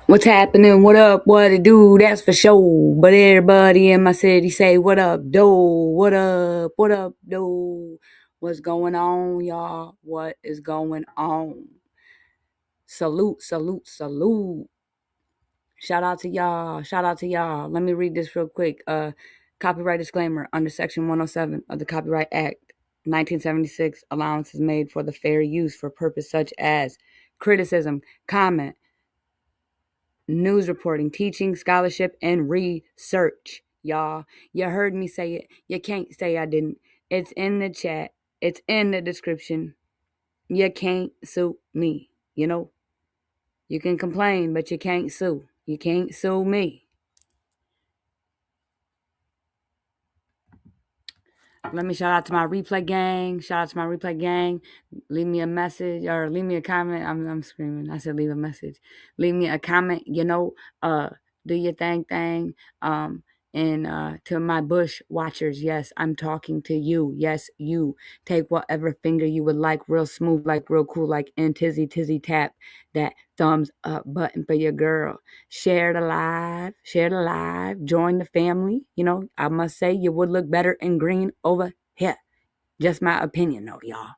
What's happening? What up? What it do? That's for sure. But everybody in my city say, what up, doe? What up? What up, doe? What's going on, y'all? What is going on? Salute, salute, salute. Shout out to y'all. Shout out to y'all. Let me read this real quick. Copyright disclaimer under Section 107 of the Copyright Act, 1976. Allowance is made for the fair use for purpose such as criticism, comment, news reporting, teaching, scholarship, and research. Y'all, you heard me say it. You can't say I didn't. It's in the chat. It's in the description. You can't sue me. You know, you can complain, but you can't sue. You can't sue me. Let me shout out to my replay gang. Shout out to my replay gang. Leave me a message or leave me a comment. I'm screaming. I said leave a message. Leave me a comment. Do your thing. Um, and to my bush watchers, yes, I'm talking to you. Yes, you take whatever finger you would like, real smooth, like real cool, like and tizzy tap that thumbs up button for your girl. Share the live, join the family. You know, I must say you would look better in green over here. Just my opinion though, y'all.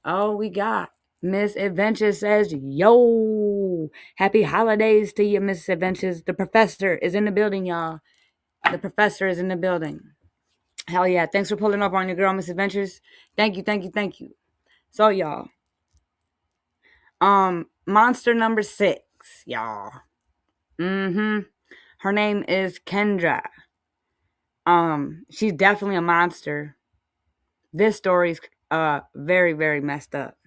Oh, we got Miss Adventure says, yo, happy holidays to you, Miss Adventures. The professor is in the building, y'all. The professor is in the building. Hell yeah. Thanks for pulling up on your girl, Miss Adventures. Thank you. So, y'all. Monster number 6, y'all. Her name is Kendra. She's definitely a monster. This story's very, very messed up.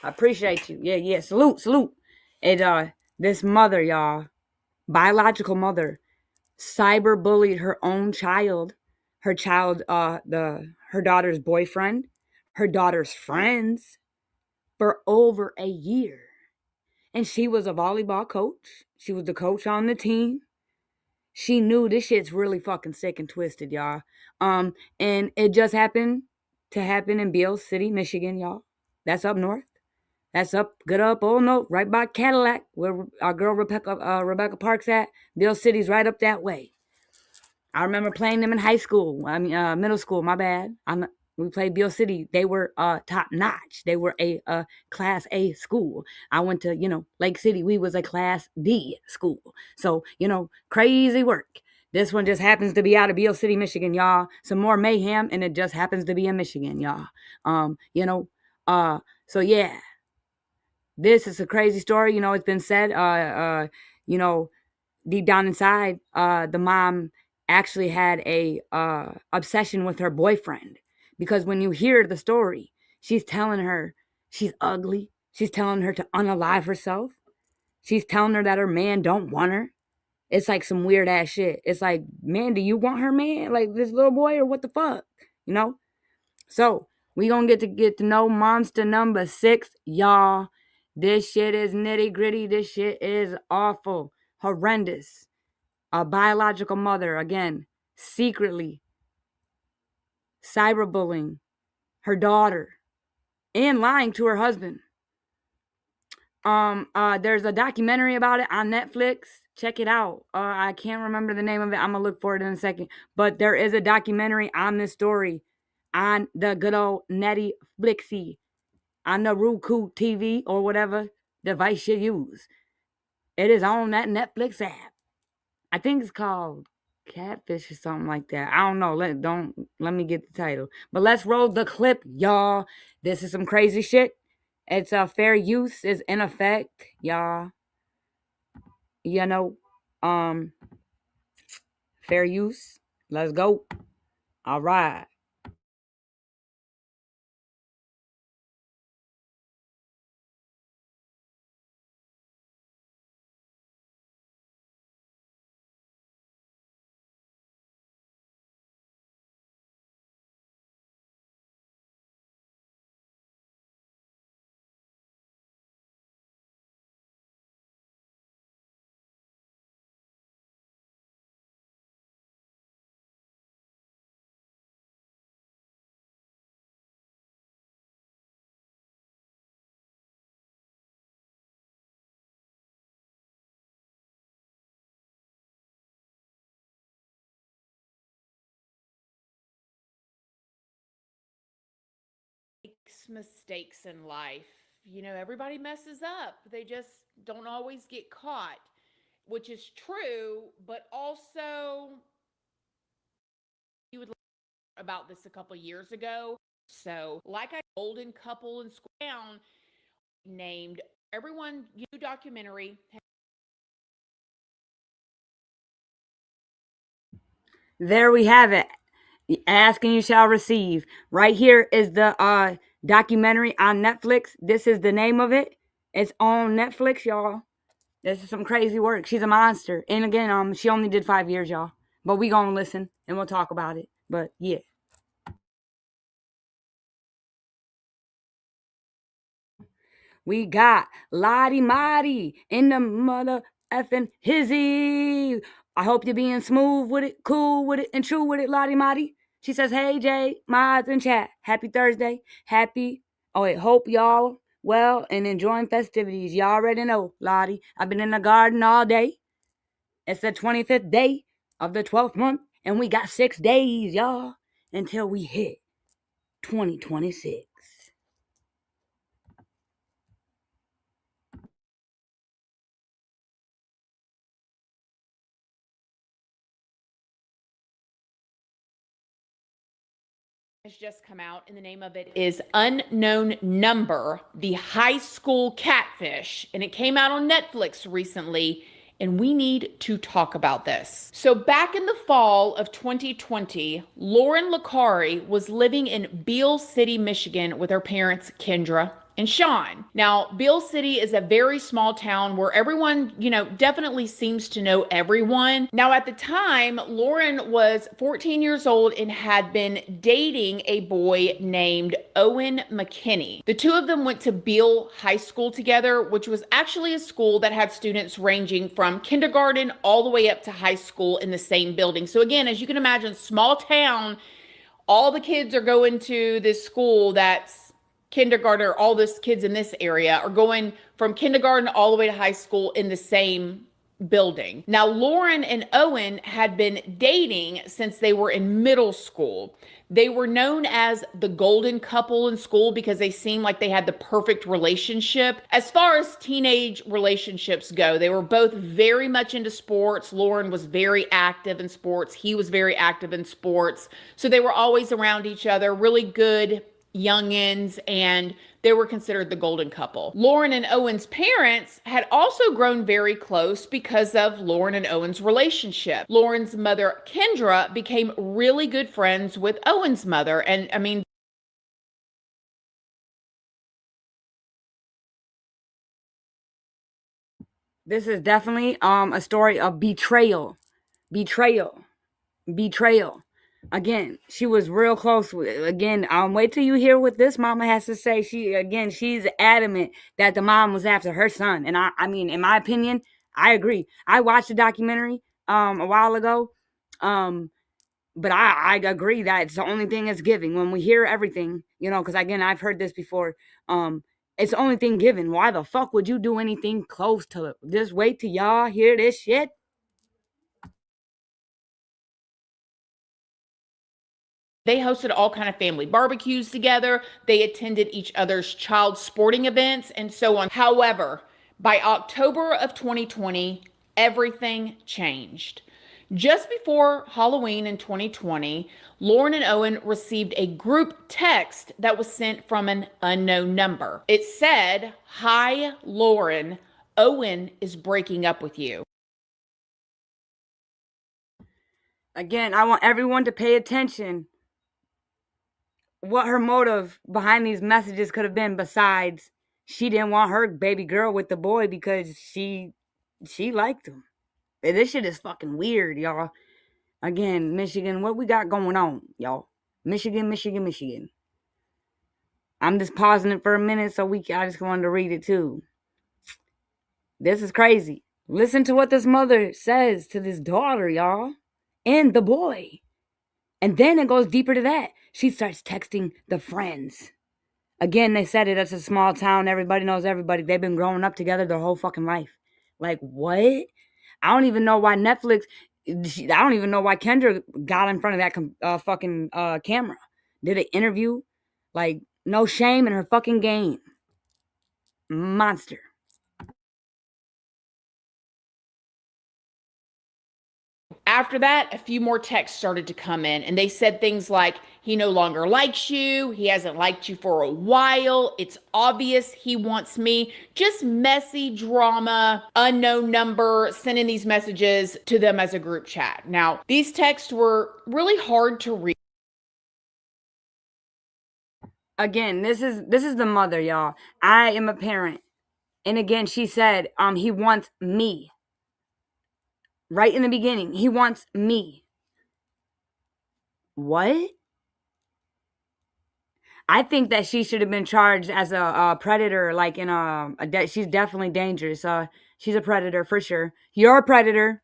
I appreciate you. Yeah. Salute. This mother, y'all, biological mother, cyberbullied her own child, her daughter's boyfriend, her daughter's friends for over a year. And she was a volleyball coach. She was the coach on the team. She knew this shit's really fucking sick and twisted, y'all. And it just happened to happen in Beale City, Michigan, y'all. That's up north. That's good up, oh no, right by Cadillac, where our girl Rebecca Park's at. Beale City's right up that way. I remember playing them in high school. Middle school. My bad. We played Beale City. They were top notch. They were a class A school. I went to Lake City. We was a class D school. So crazy work. This one just happens to be out of Beale City, Michigan, y'all. Some more mayhem, and it just happens to be in Michigan, y'all. So yeah, this is a crazy story. It's been said. Deep down inside, the mom actually had a obsession with her boyfriend, because when you hear the story, she's telling her she's ugly. She's telling her to unalive herself. She's telling her that her man don't want her. It's like some weird ass shit. It's like, man, do you want her man? Like this little boy, or what the fuck? So we gonna get to know monster number 6, y'all. This shit is nitty gritty. This shit is awful, horrendous. A biological mother, again, secretly cyberbullying her daughter and lying to her husband. There's a documentary about it on Netflix. Check it out. I can't remember the name of it. I'm gonna look for it in a second. But there is a documentary on this story on the good old Netty Flixie, on the Roku TV or whatever device you use. It is on that Netflix app. I think it's called Catfish or something like that. I don't know. Let me get the title. But let's roll the clip, y'all. This is some crazy shit. It's fair use is in effect, y'all. You know, um, fair use. Let's go. All right. mistakes in life. Everybody messes up. They just don't always get caught, which is true, but also you would learn about this a couple years ago. So, like I golden couple in school down named everyone new documentary. There we have it. Ask and you shall receive. Right here is the documentary on Netflix. This is the name of it. It's on Netflix, y'all. This is some crazy work. She's a monster. And again, she only did 5 years, y'all. But we gonna listen and we'll talk about it. But yeah. We got Lottie Mottie in the mother effing hizzy. I hope you're being smooth with it, cool with it, and true with it, Lottie Mottie. She says, hey, Jay, mods and chat. Happy Thursday. Hope y'all well and enjoying festivities. Y'all already know, Lottie. I've been in the garden all day. It's the 25th day of the 12th month, and we got 6 days, y'all, until we hit 2026. Has just come out, and the name of it is Unknown Number, the high school catfish, and it came out on Netflix recently, and we need to talk about this. So back in the fall of 2020, Lauren Licari was living in Beale City, Michigan with her parents, Kendra and Sean. Now, Beale City is a very small town where everyone, definitely seems to know everyone. Now, at the time, Lauren was 14 years old and had been dating a boy named Owen McKinney. The two of them went to Beale High School together, which was actually a school that had students ranging from kindergarten all the way up to high school in the same building. So again, as you can imagine, small town, all the kids are going to this school that's kindergarten, or all those kids in this area are going from kindergarten all the way to high school in the same building. Now, Lauren and Owen had been dating since they were in middle school. They were known as the golden couple in school because they seemed like they had the perfect relationship. As far as teenage relationships go, they were both very much into sports. Lauren was very active in sports. He was very active in sports. So they were always around each other, really good youngins, and they were considered the golden couple. Lauren and Owen's parents had also grown very close because of Lauren and Owen's relationship. Lauren's mother, Kendra, became really good friends with Owen's mother. And I mean, this is definitely a story of betrayal. Betrayal. Betrayal. Again, she was real close with, again, wait till you hear what this mama has to say. She's adamant that the mom was after her son. And I mean, in my opinion, I agree. I watched the documentary a while ago. But I agree that it's the only thing that's giving when we hear everything, because again, I've heard this before. It's the only thing given. Why the fuck would you do anything close to it? Just wait till y'all hear this shit. they hosted all kind of family barbecues together. They attended each other's child sporting events and so on. However, by October of 2020, everything changed. Just before Halloween in 2020, Lauren and Owen received a group text that was sent from an unknown number. It said, "Hi, Lauren. Owen is breaking up with you." Again, I want everyone to pay attention what her motive behind these messages could have been, besides she didn't want her baby girl with the boy because she liked him. This shit is fucking weird, y'all. Again, Michigan, what we got going on, y'all? Michigan, Michigan, Michigan. I'm just pausing it for a minute so I just wanted to read it too. This is crazy. Listen to what this mother says to this daughter, y'all, and the boy. And then it goes deeper to that. She starts texting the friends. Again, they said it. It's a small town. Everybody knows everybody. They've been growing up together their whole fucking life. Like, what? I don't even know why Netflix. I don't even know why Kendra got in front of that fucking camera. Did an interview. Like, No shame in her fucking game. Monster. After that, a few more texts started to come in, and they said things like, he no longer likes you. He hasn't liked you for a while. It's obvious he wants me. Just messy drama, unknown number, sending these messages to them as a group chat. Now, these texts were really hard to read. Again, this is the mother, y'all. I am a parent. And again, she said, he wants me. Right in the beginning, he wants me. What? I think that she should have been charged as a predator, like in she's definitely dangerous. She's a predator for sure. You're a predator.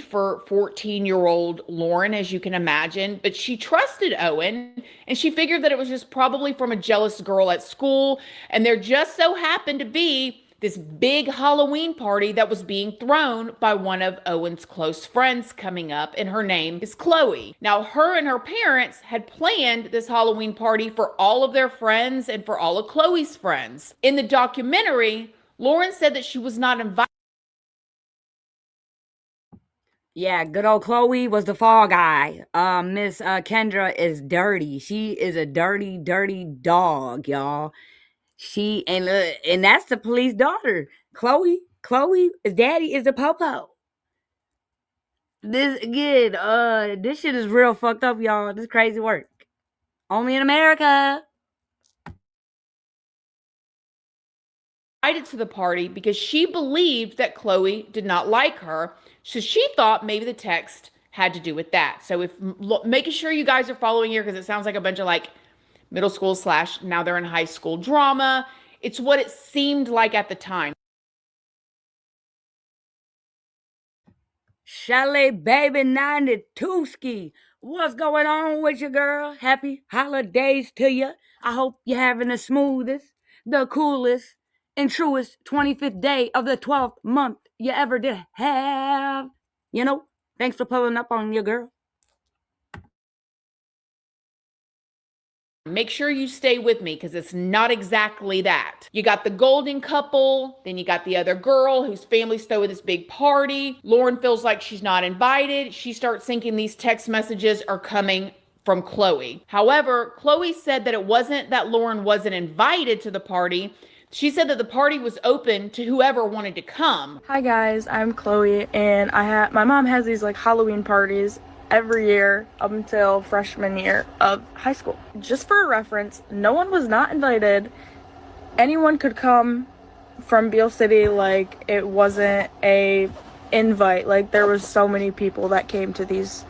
For 14-year-old Lauren, as you can imagine, but she trusted Owen and she figured that it was just probably from a jealous girl at school. And there just so happened to be this big Halloween party that was being thrown by one of Owen's close friends coming up, and her name is Chloe. Now, her and her parents had planned this Halloween party for all of their friends and for all of Chloe's friends. In the documentary, Lauren said that she was not invited. Yeah, good old Chloe was the fall guy. Miss Kendra is dirty. She is a dirty, dirty dog, y'all. And that's the police daughter. Chloe's daddy is the popo. This again, this shit is real fucked up, y'all. This crazy work. Only in America. To the party because she believed that Chloe did not like her. So she thought maybe the text had to do with that. So if making sure you guys are following here, because it sounds like a bunch of like middle school / now they're in high school drama. It's what it seemed like at the time. Chalet baby 92 ski. What's going on with you, girl? Happy holidays to you. I hope you're having the smoothest, the coolest, and truest 25th day of the 12th month you ever did have. You know, thanks for pulling up on your girl. Make sure you stay with me because it's not exactly that. You got the golden couple, then you got the other girl whose family's throwing this big party. Lauren feels like she's not invited. She starts thinking these text messages are coming from Chloe. However, Chloe said that it wasn't that Lauren wasn't invited to the party. She said that the party was open to whoever wanted to come. Hi guys, I'm Chloe, and my mom has these like Halloween parties every year up until freshman year of high school. Just for a reference, no one was not invited. Anyone could come from Beale City, like it wasn't a invite. Like there was so many people that came to these.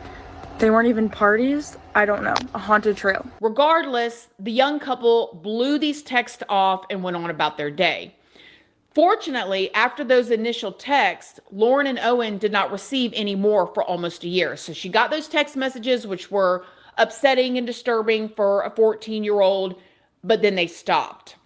They weren't even parties. I don't know. A haunted trail. Regardless, the young couple blew these texts off and went on about their day. Fortunately, after those initial texts, Lauren and Owen did not receive any more for almost a year. So she got those text messages, which were upsetting and disturbing for a 14-year-old, but then they stopped.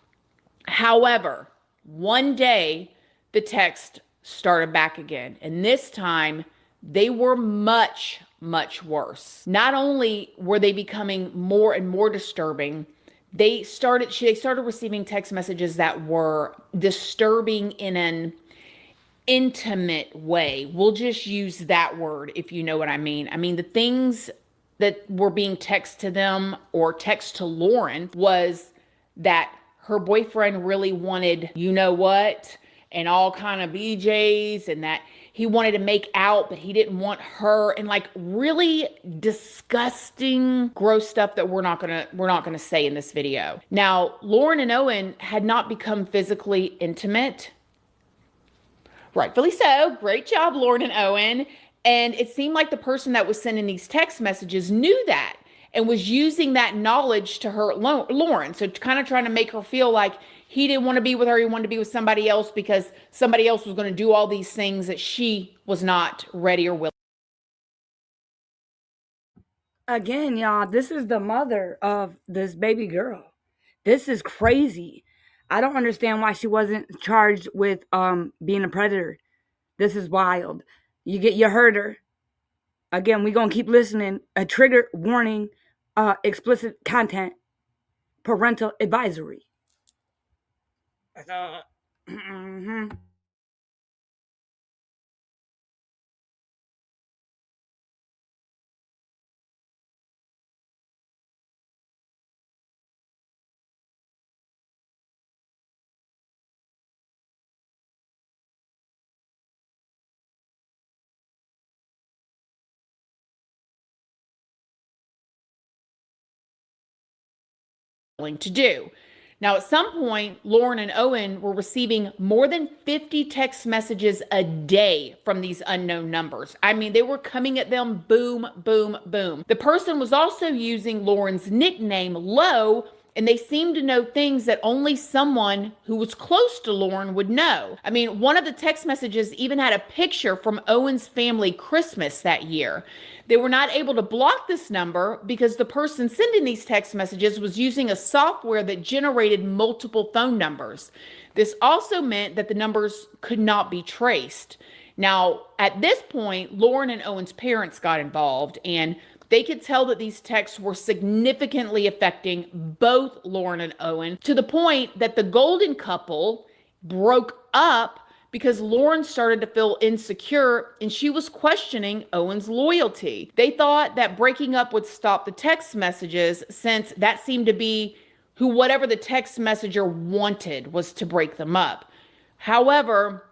However, one day the text started back again, and this time they were much, much worse. Not only were they becoming more and more disturbing, they started receiving text messages that were disturbing in an intimate way. We'll just use that word if you know what I mean. I mean, the things that were being texted to them or text to Lauren was that her boyfriend really wanted, you know what, and all kind of BJs, and that he wanted to make out, but he didn't want her, and like really disgusting, gross stuff that we're not gonna say in this video. Now, Lauren and Owen had not become physically intimate. Rightfully so. Great job, Lauren and Owen. And it seemed like the person that was sending these text messages knew that and was using that knowledge to hurt Lauren. So kind of trying to make her feel like he didn't want to be with her. He wanted to be with somebody else because somebody else was going to do all these things that she was not ready or willing. Again, y'all, this is the mother of this baby girl. This is crazy. I don't understand why she wasn't charged with being a predator. This is wild. You heard her. Again, we're going to keep listening. A trigger warning, explicit content, parental advisory. Mm-hmm. to do. Now, at some point, Lauren and Owen were receiving more than 50 text messages a day from these unknown numbers. I mean, they were coming at them boom, boom, boom. The person was also using Lauren's nickname, Lo, and they seemed to know things that only someone who was close to Lauren would know. I mean, one of the text messages even had a picture from Owen's family Christmas that year. They were not able to block this number because the person sending these text messages was using a software that generated multiple phone numbers. This also meant that the numbers could not be traced. Now, at this point, Lauren and Owen's parents got involved, and they could tell that these texts were significantly affecting both Lauren and Owen, to the point that the golden couple broke up because Lauren started to feel insecure and she was questioning Owen's loyalty. They thought that breaking up would stop the text messages, since that seemed to be who whatever the text messenger wanted was to break them up. However,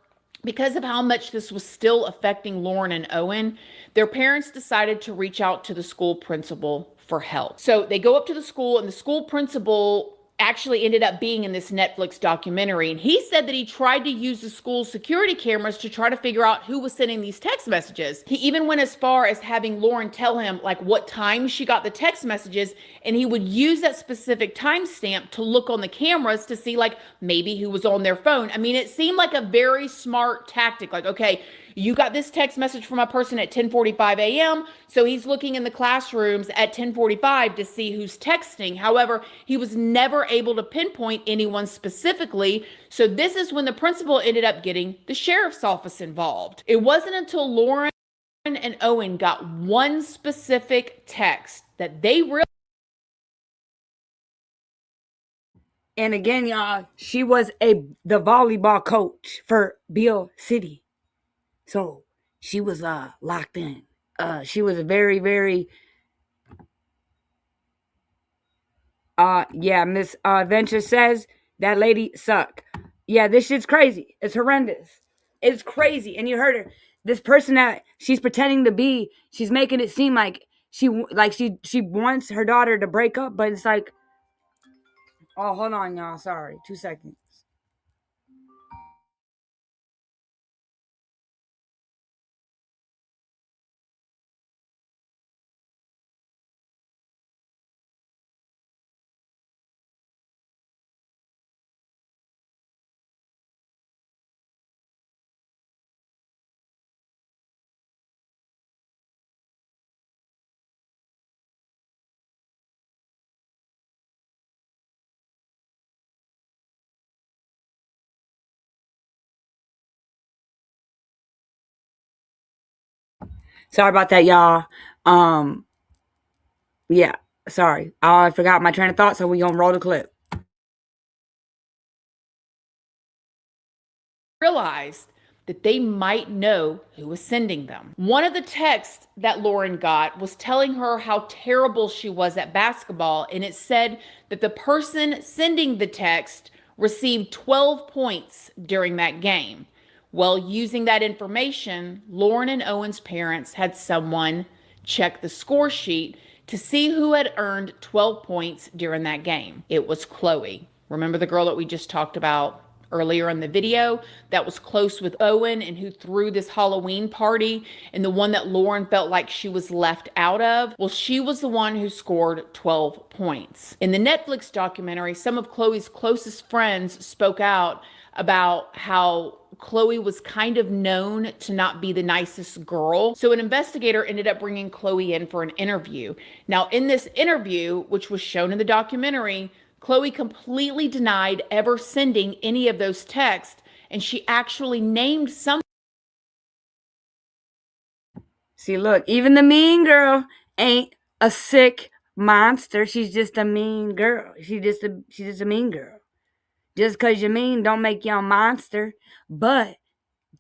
because of how much this was still affecting Lauren and Owen, their parents decided to reach out to the school principal for help. So they go up to the school, and the school principal actually ended up being in this Netflix documentary. And he said that he tried to use the school's security cameras to try to figure out who was sending these text messages. He even went as far as having Lauren tell him like what time she got the text messages, and he would use that specific timestamp to look on the cameras to see like maybe who was on their phone. I mean, it seemed like a very smart tactic. Like, okay, you got this text message from a person at 10:45 a.m. So he's looking in the classrooms at 10:45 to see who's texting. However, he was never able to pinpoint anyone specifically. So this is when the principal ended up getting the sheriff's office involved. It wasn't until Lauren and Owen got one specific text that they realized. And again, y'all, she was the volleyball coach for Beale City. So she was locked in. She was a very, very yeah, Miss Venture says that lady suck. Yeah, this shit's crazy. It's horrendous. It's crazy. And you heard her. This person that she's pretending to be, she's making it seem like she wants her daughter to break up, but it's like, oh, hold on, y'all. Sorry. 2 seconds. Sorry about that, y'all. Yeah, sorry. I forgot my train of thought, so we gonna roll the clip. Realized that they might know who was sending them. One of the texts that Lauren got was telling her how terrible she was at basketball, and it said that the person sending the text received 12 points during that game. Well, using that information, Lauren and Owen's parents had someone check the score sheet to see who had earned 12 points during that game. It was Chloe. Remember the girl that we just talked about earlier in the video that was close with Owen and who threw this Halloween party, and the one that Lauren felt like she was left out of? Well, she was the one who scored 12 points. In the Netflix documentary, some of Chloe's closest friends spoke out about how Chloe was kind of known to not be the nicest girl. So an investigator ended up bringing Chloe in for an interview. Now, in this interview, which was shown in the documentary, Chloe completely denied ever sending any of those texts, and she actually named some. See, look, even the mean girl ain't a sick monster. She's just a mean girl. She's just a mean girl. Just because you're mean don't make you a monster. But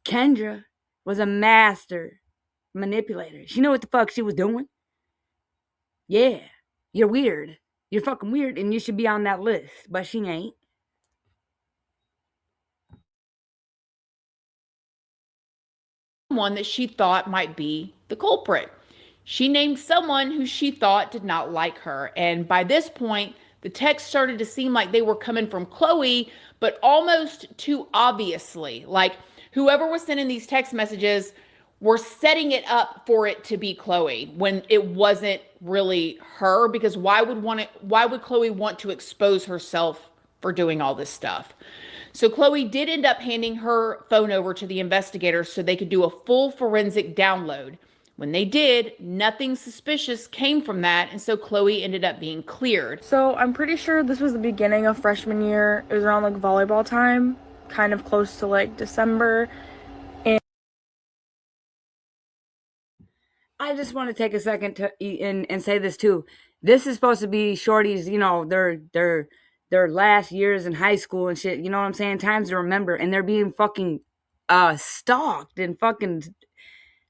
Kendra was a master manipulator. She knew what the fuck she was doing. Yeah, you're weird. You're fucking weird, and you should be on that list. But she ain't. One that she thought might be the culprit. She named someone who she thought did not like her. And by this point, the text started to seem like they were coming from Chloe, but almost too obviously. Like whoever was sending these text messages were setting it up for it to be Chloe when it wasn't really her, because why would Chloe want to expose herself for doing all this stuff? So Chloe did end up handing her phone over to the investigators so they could do a full forensic download. When they did, nothing suspicious came from that, and so Chloe ended up being cleared. So I'm pretty sure this was the beginning of freshman year. It was around like volleyball time, kind of close to like December. And I just want to take a second to and say this too. This is supposed to be Shorty's, their last years in high school and shit. You know what I'm saying? Times to remember, and they're being fucking stalked and fucking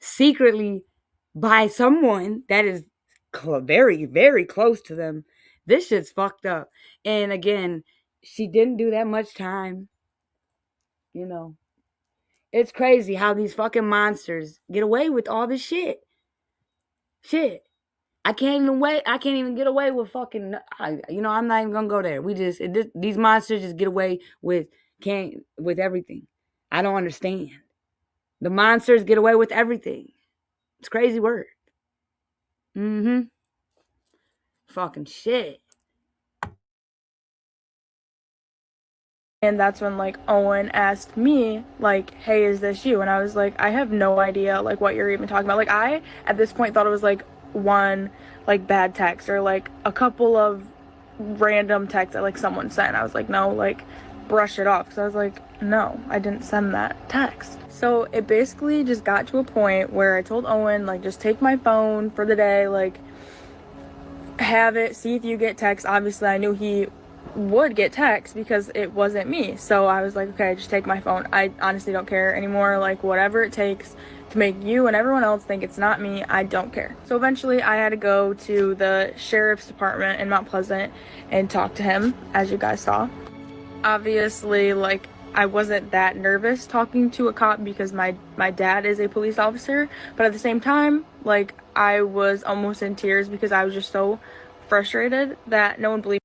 secretly by someone that is very, very close to them. This shit's fucked up. And again, she didn't do that much time. You know, it's crazy how these fucking monsters get away with all this shit. Shit. I can't even get away with fucking. I'm not even gonna go there. These monsters just get away with everything. I don't understand. The monsters get away with everything. It's crazy word. Fucking shit. And that's when like Owen asked me like, hey, is this you? And I was like, I have no idea like what you're even talking about. Like I at this point thought it was like one like bad text or like a couple of random texts that like someone sent. I was like, no, like brush it off, because I was like, no, I didn't send that text. So it basically just got to a point where I told Owen like, just take my phone for the day, like have it, see if you get text. Obviously I knew he would get text because it wasn't me, so I was like, okay, just take my phone. I honestly don't care anymore. Like whatever it takes to make you and everyone else think it's not me, I don't care. So eventually I had to go to the sheriff's department in Mount Pleasant and talk to him, as you guys saw. Obviously, like I wasn't that nervous talking to a cop because my dad is a police officer, but at the same time, like I was almost in tears because I was just so frustrated that no one believed.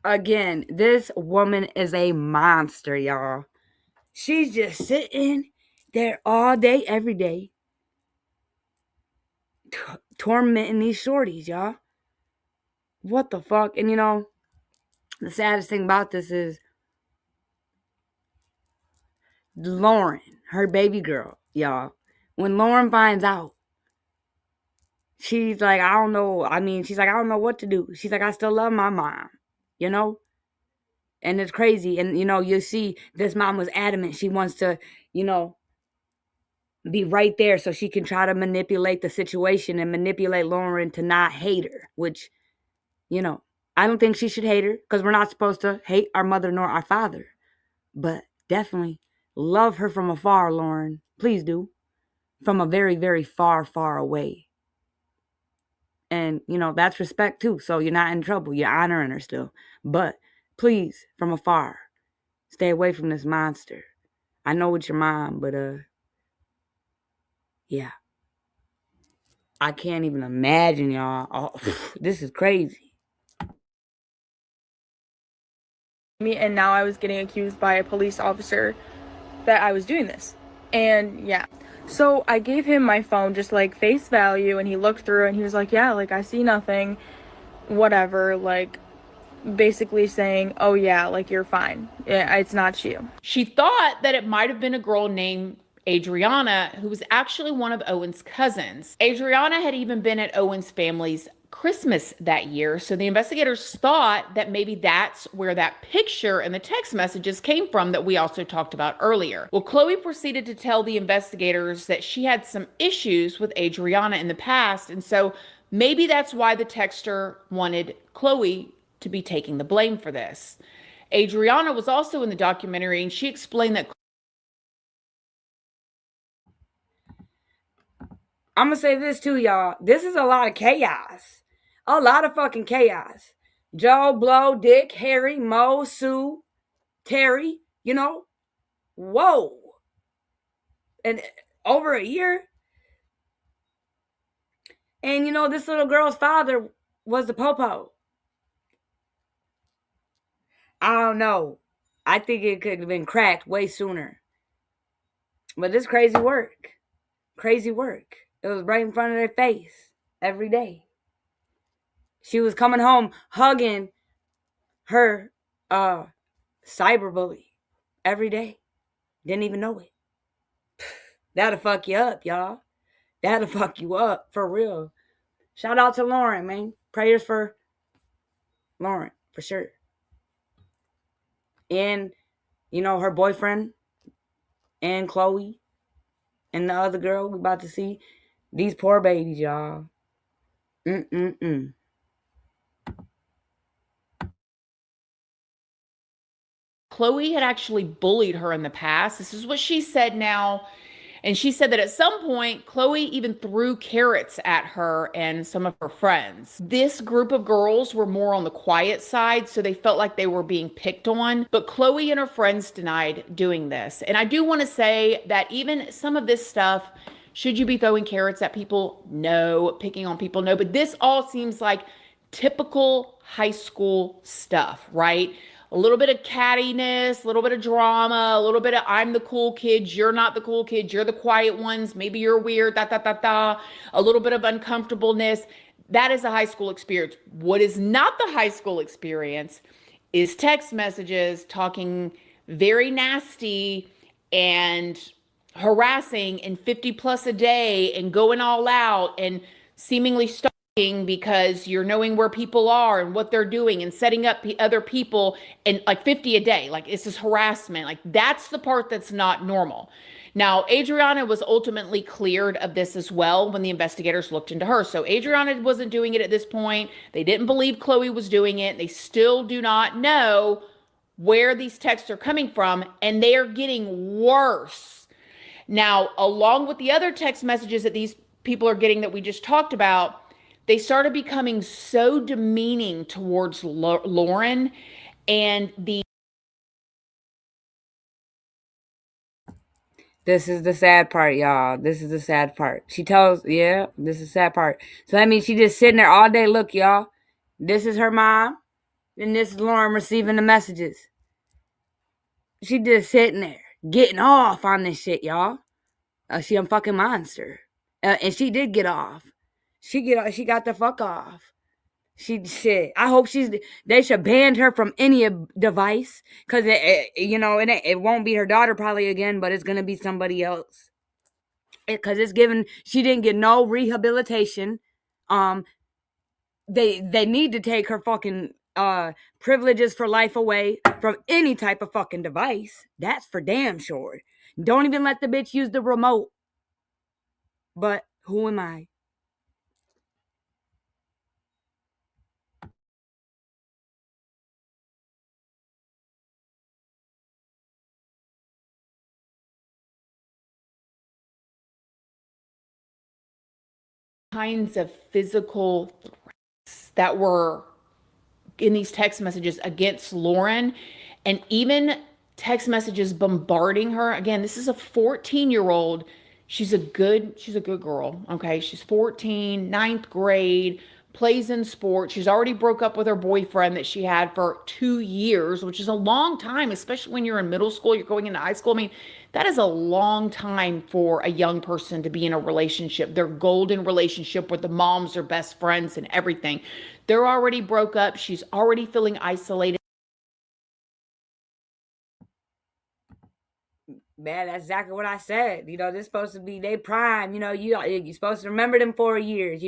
Again, this woman is a monster, y'all. She's just sitting there all day, every day, tormenting these shorties, y'all. What the fuck? And the saddest thing about this is Lauren, her baby girl, y'all. When Lauren finds out, she's like, I don't know. She's like, I don't know what to do. She's like, I still love my mom, you know? And it's crazy. And, you see this mom was adamant. She wants to, be right there so she can try to manipulate the situation and manipulate Lauren to not hate her, which, I don't think she should hate her because we're not supposed to hate our mother nor our father. But definitely love her from afar, Lauren. Please do. From a very, very far, far away. And, that's respect too. So you're not in trouble. You're honoring her still. But please, from afar, stay away from this monster. I know it's your mom, but, yeah. I can't even imagine, y'all. Oh, this is crazy. And now I was getting accused by a police officer that I was doing this. And yeah. So I gave him my phone just like face value, and he looked through and he was like, yeah, like I see nothing, whatever, like basically saying, oh yeah, like you're fine. Yeah, it's not you. She thought that it might have been a girl named Adriana, who was actually one of Owen's cousins. Adriana had even been at Owen's family's Christmas that year. So the investigators thought that maybe that's where that picture and the text messages came from that we also talked about earlier. Well, Chloe proceeded to tell the investigators that she had some issues with Adriana in the past. And so maybe that's why the texter wanted Chloe to be taking the blame for this. Adriana was also in the documentary, and she explained that I'm gonna say this too, y'all. This is a lot of chaos. A lot of fucking chaos. Joe, Blow, Dick, Harry, Mo, Sue, Terry, you know? Whoa. And over a year. And you know, this little girl's father was the popo. I don't know. I think it could have been cracked way sooner. But this crazy work. Crazy work. It was right in front of their face every day. She was coming home hugging her cyberbully every day. Didn't even know it. That'll fuck you up, y'all. That'll fuck you up for real. Shout out to Lauren, man. Prayers for Lauren, for sure. And, you know, her boyfriend and Chloe and the other girl we about to see. These poor babies, y'all. Chloe had actually bullied her in the past. This is what she said now. And she said that at some point, Chloe even threw carrots at her and some of her friends. This group of girls were more on the quiet side, so they felt like they were being picked on. But Chloe and her friends denied doing this. And I do want to say that even some of this stuff, should you be throwing carrots at people? No. Picking on people? No. But this all seems like typical high school stuff, right? A little bit of cattiness, a little bit of drama, a little bit of I'm the cool kid, you're not the cool kid, you're the quiet ones, maybe you're weird, a little bit of uncomfortableness. That is a high school experience. What is not the high school experience is text messages talking very nasty and harassing and 50 plus a day and going all out and seemingly because you're knowing where people are and what they're doing and setting up other people, and like 50 a day. Like, this is harassment. Like, that's the part that's not normal. Now, Adriana was ultimately cleared of this as well when the investigators looked into her. So Adriana wasn't doing it at this point. They didn't believe Chloe was doing it. They still do not know where these texts are coming from, and they are getting worse. Now, along with the other text messages that these people are getting that we just talked about, they started becoming so demeaning towards Lauren and This is the sad part, y'all. This is the sad part. She tells, yeah, this is the sad part. So that means she just sitting there all day. Look, y'all, this is her mom, and this is Lauren receiving the messages. She just sitting there, getting off on this shit, y'all. She a fucking monster. And she did get off. She got the fuck off. Shit. I hope they should ban her from any device, because it won't be her daughter probably again, but it's gonna be somebody else. Because she didn't get no rehabilitation. They need to take her fucking privileges for life away from any type of fucking device. That's for damn sure. Don't even let the bitch use the remote. But who am I? kinds of physical threats that were in these text messages against Lauren, and even text messages bombarding her. Again, this is a 14-year-old. She's a good girl. Okay. She's 14, ninth grade, plays in sports. She's already broke up with her boyfriend that she had for 2 years, which is a long time, especially when you're in middle school, you're going into high school. I mean, that is a long time for a young person to be in a relationship. Their golden relationship where the moms are best friends and everything. They're already broke up. She's already feeling isolated. Man, that's exactly what I said. This is supposed to be their prime. You're supposed to remember them 4 years,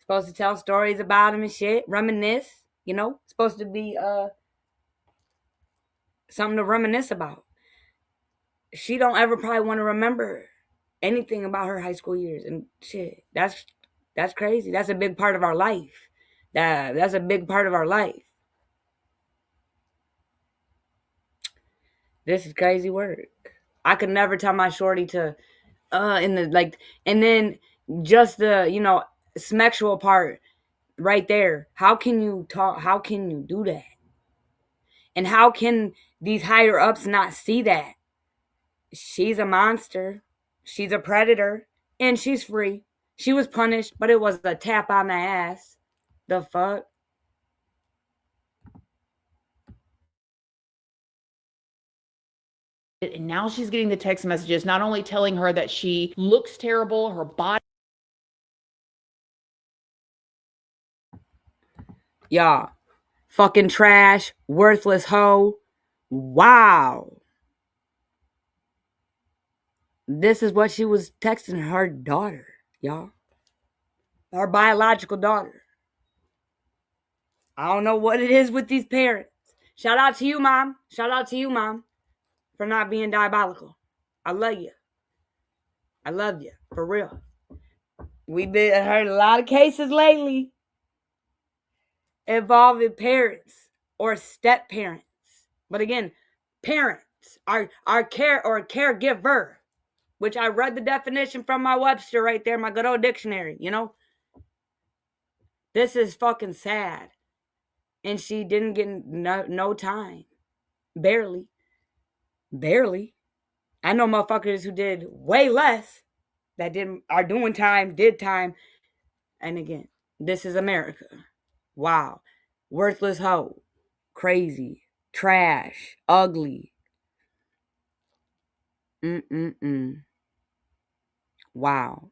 Supposed to tell stories about him and shit, reminisce, you know? Supposed to be something to reminisce about. She don't ever probably want to remember anything about her high school years and shit. That's crazy. That's a big part of our life. That's a big part of our life. This is crazy work. I could never tell my shorty to in the like, and then just the, you know, sexual part right there. How can you talk? How can you do that? And how can these higher ups not see that? She's a monster. She's a predator. And she's free. She was punished, but it was a tap on the ass. The fuck? And now she's getting the text messages, not only telling her that she looks terrible, her body. Y'all, fucking trash, worthless hoe. Wow. This is what she was texting her daughter, y'all. Her biological daughter. I don't know what it is with these parents. Shout out to you, Mom. Shout out to you, Mom, for not being diabolical. I love you. I love you, for real. We've heard a lot of cases lately involving parents or step parents. But again, parents are care or caregiver, which I read the definition from my Webster right there, my good old dictionary, you know? This is fucking sad. And she didn't get no time. Barely. I know motherfuckers who did way less that are doing time, did time. And again, this is America. Wow. Worthless hoe. Crazy. Trash. Ugly. Wow.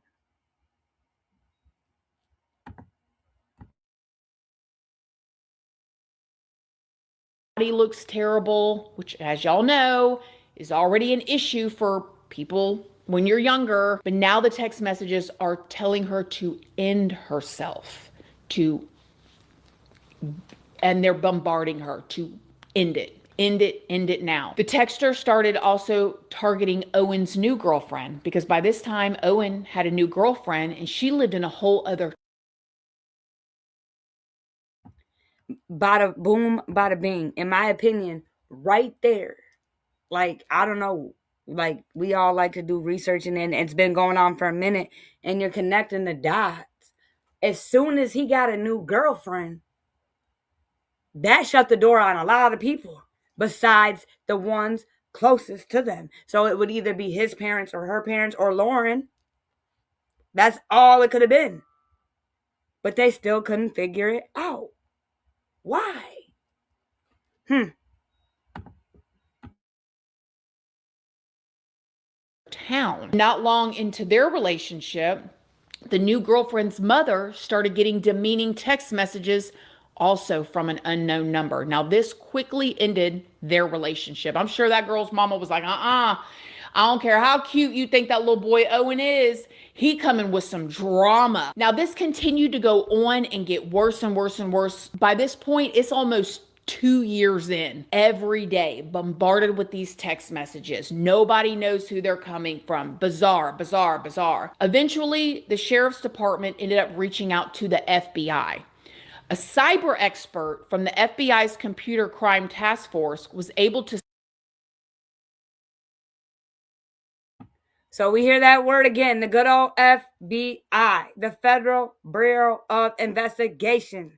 Body looks terrible, which, as y'all know, is already an issue for people when you're younger. But now the text messages are telling her to end herself, and they're bombarding her to end it now. The texter started also targeting Owen's new girlfriend, because by this time Owen had a new girlfriend and she lived in a whole other. Bada boom, bada bing. In my opinion, right there. Like, I don't know. Like, we all like to do research, and it's been going on for a minute, and you're connecting the dots. As soon as he got a new girlfriend, that shut the door on a lot of people besides the ones closest to them. So it would either be his parents or her parents or Lauren. That's all it could have been. But they still couldn't figure it out. Why? Town. Not long into their relationship, the new girlfriend's mother started getting demeaning text messages also from an unknown number. Now, this quickly ended their relationship. I'm sure that girl's mama was like, I don't care how cute you think that little boy Owen is. He coming with some drama. Now, this continued to go on and get worse and worse and worse. By this point, it's almost 2 years in, every day, bombarded with these text messages. Nobody knows who they're coming from. Bizarre. Eventually, the sheriff's department ended up reaching out to the FBI. A cyber expert from the FBI's Computer Crime Task Force was able to. So we hear that word again, the good old FBI, the Federal Bureau of Investigation.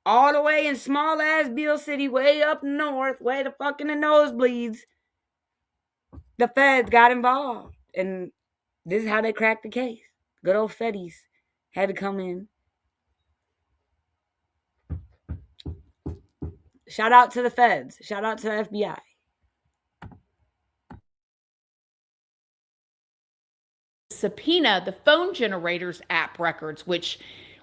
All the way in small ass Beale City, way up north, way the fucking the nosebleeds. The feds got involved. And this is how they cracked the case. Good old Feddies had to come in. Shout out to the feds. Shout out to the FBI. Subpoena the phone generators app records, which,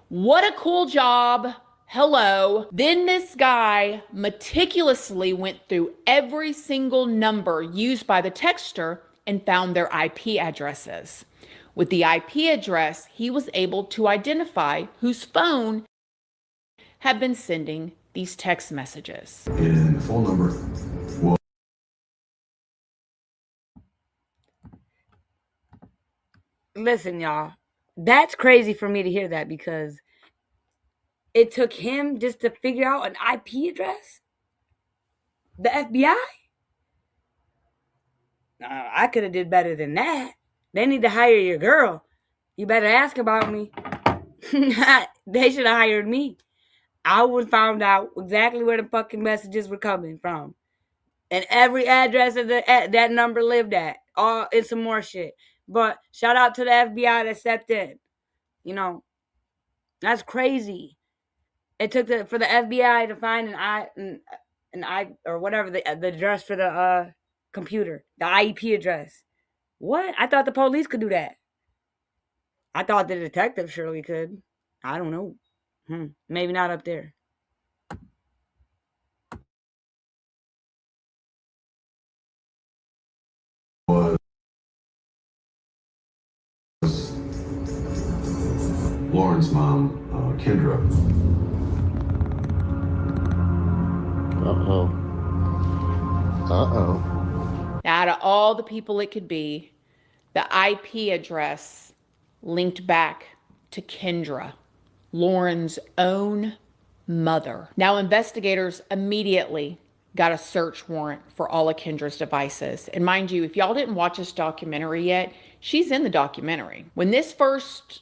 what a cool job. Hello. Then this guy meticulously went through every single number used by the texter and found their IP addresses. With the IP address, he was able to identify whose phone had been sending these text messages. And the phone number was... Listen, y'all, that's crazy for me to hear that, because it took him just to figure out an IP address? The FBI? I could have did better than that. They need to hire your girl. You better ask about me. They should have hired me. I would have found out exactly where the fucking messages were coming from, and every address of that number lived at. All and some more shit. But shout out to the FBI that stepped in. You know, that's crazy. It took for the FBI to find an I or whatever the address for the computer, the IP address. What? I thought the police could do that. I thought the detective surely could. I don't know. Maybe not up there. Was Lauren's mom, Kendra. Out of all the people it could be, the IP address linked back to Kendra, Lauren's own mother. Now, investigators immediately got a search warrant for all of Kendra's devices. And mind you, if y'all didn't watch this documentary yet, she's in the documentary. When this first...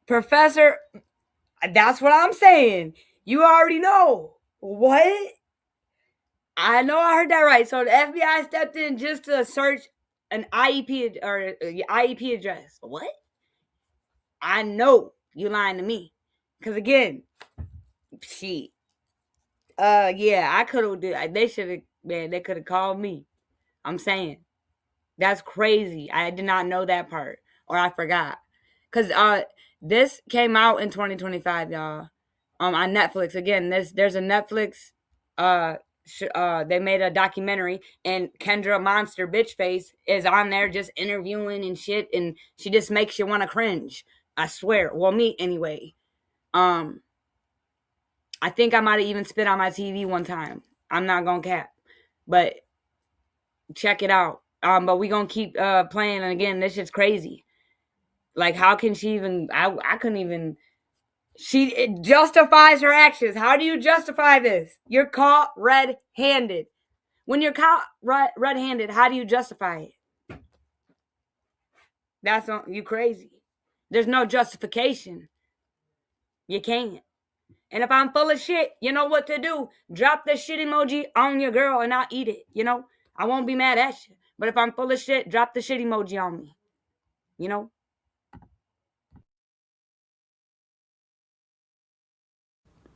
Professor, that's what I'm saying. You already know. What? I know I heard that right. So the FBI stepped in just to search an IEP or IEP address. What? I know you lying to me. Because again, shit. Yeah, I could have. They should have. Man, they could have called me. I'm saying, that's crazy. I did not know that part, or I forgot. Cause this came out in 2025, y'all. On Netflix. Again, there's a Netflix. They made a documentary, and Kendra Monster Bitchface is on there just interviewing and shit, and she just makes you want to cringe. I swear. Well, me anyway. I think I might have even spit on my TV one time. I'm not gonna cap, but check it out. But we gonna keep playing, and again, this shit's crazy. Like, how can she even? I couldn't even. It justifies her actions. How do you justify this? You're caught red-handed. When you're caught red-handed, how do you justify it? That's not you crazy. There's no justification. You can't. And if I'm full of shit, you know what to do. Drop the shit emoji on your girl and I'll eat it. You know, I won't be mad at you. But if I'm full of shit, drop the shit emoji on me. You know?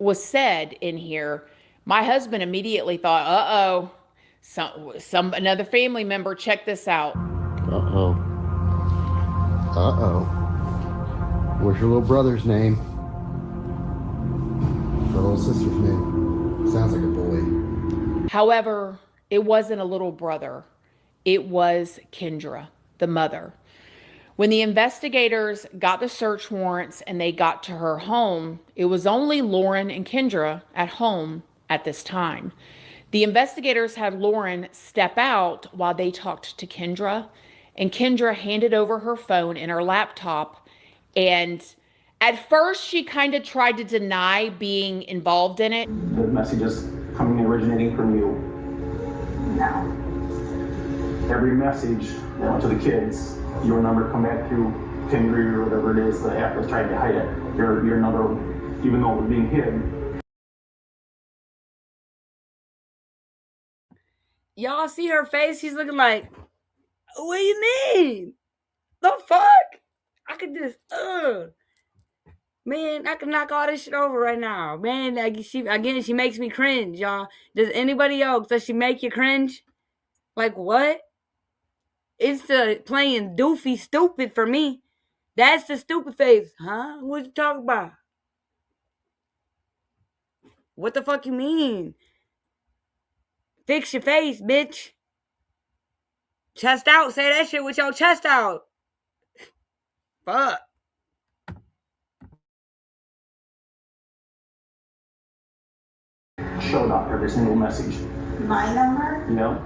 was said in here, my husband immediately thought, some another family member, check this out. What's your little brother's name? Her little sister's name? Sounds like a boy. However, it wasn't a little brother. It was Kendra, the mother. When the investigators got the search warrants and they got to her home, it was only Lauren and Kendra at home at this time. The investigators had Lauren step out while they talked to Kendra, and Kendra handed over her phone and her laptop. And at first, she kind of tried to deny being involved in it. The messages coming originating from you now. Every message went to the kids. Your number come back through Kendra or whatever it is. The app was trying to hide it. Your number, even though it was being hidden. Y'all see her face? She's looking like, what do you mean? The fuck? I could just, man, I could knock all this shit over right now. Man, she makes me cringe, y'all. Does anybody else, does she make you cringe? Like, what? It's the playing doofy stupid for me. That's the stupid face. Huh? What you talking about? What the fuck you mean? Fix your face, bitch. Chest out. Say that shit with your chest out. Fuck. Showed up every single message. My number? Yep.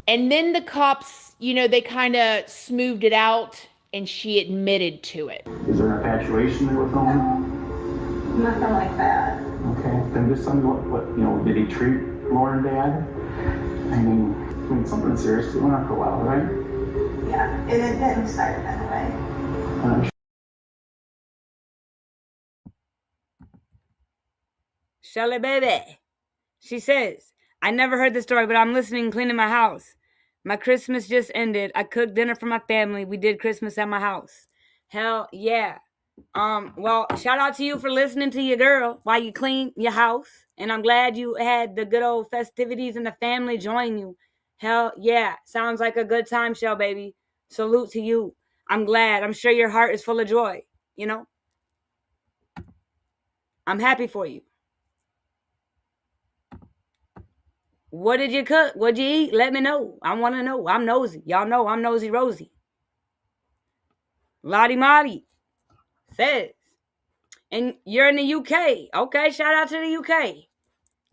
And then the cops, they kind of smoothed it out and she admitted to it. Is there an infatuation there with him? Nothing like that. Okay. Then just tell me what did he treat Lauren bad? I mean, something serious went on for a while, right? Yeah, it didn't start that way. Shelly, baby. She says, I never heard the story, but I'm listening, cleaning my house. My Christmas just ended. I cooked dinner for my family. We did Christmas at my house. Hell yeah. Well, shout out to you for listening to your girl while you clean your house. And I'm glad you had the good old festivities and the family join you. Hell yeah. Sounds like a good time, Shell baby. Salute to you. I'm glad. I'm sure your heart is full of joy. I'm happy for you. What did you cook? What'd you eat? Let me know. I want to know. I'm nosy. Y'all know I'm nosy Rosie. Lottie Marty says, and you're in the UK. Okay, shout out to the UK.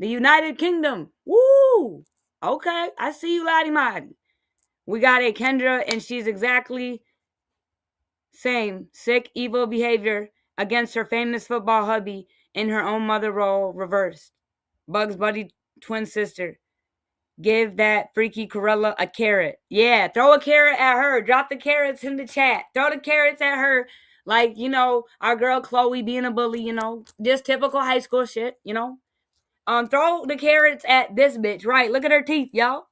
The United Kingdom. Woo! Okay, I see you, Lottie Marty. We got a Kendra, and she's exactly same sick, evil behavior against her famous football hubby in her own mother role reversed. Bugs Bunny twin sister. Give that freaky Corella a carrot. Yeah, throw a carrot at her. Drop the carrots in the chat. Throw the carrots at her. Like, our girl Chloe being a bully, just typical high school shit, Throw the carrots at this bitch. Right, look at her teeth, y'all.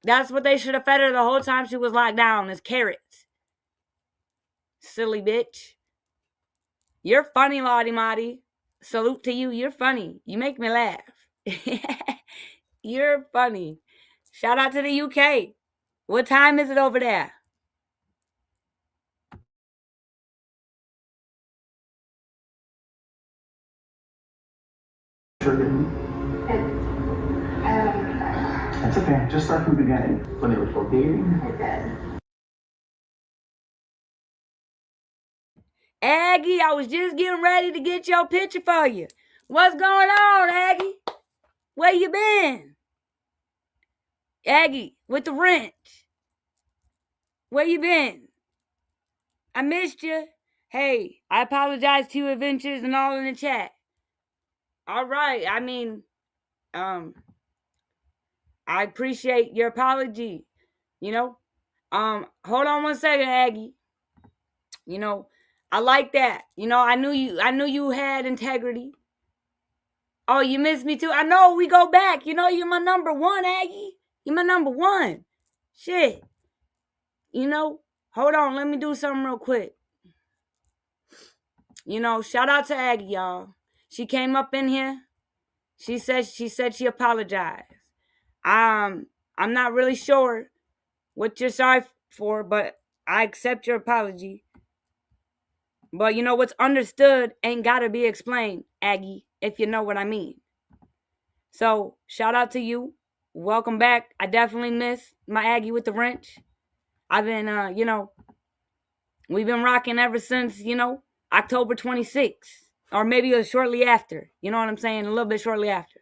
That's what they should have fed her the whole time she was locked down, is carrots. Silly bitch. You're funny, Lottie Marty. Salute to you. You're funny. You make me laugh. You're funny. Shout out to the UK. What time is it over there? Sure didn't. That's okay. Just start from the beginning. When they were still dating. It did. Aggie, I was just getting ready to get your picture for you. What's going on, Aggie? Where you been? Aggie, with the wrench. Where you been? I missed you. Hey, I apologize to you, Adventures, and all in the chat. All right, I appreciate your apology. Hold on one second, Aggie. I like that. I knew you had integrity. Oh, you missed me too? I know, we go back. You're my number one, Aggie. You're my number one. Shit. Hold on, let me do something real quick. Shout out to Aggie, y'all. She came up in here. She said she apologized. I'm not really sure what you're sorry for, but I accept your apology. But what's understood ain't gotta be explained, Aggie, if you know what I mean. So, shout out to you. Welcome back. I definitely miss my Aggie with the wrench. I've been, we've been rocking ever since, October 26th. Or maybe it was shortly after. You know what I'm saying? A little bit shortly after.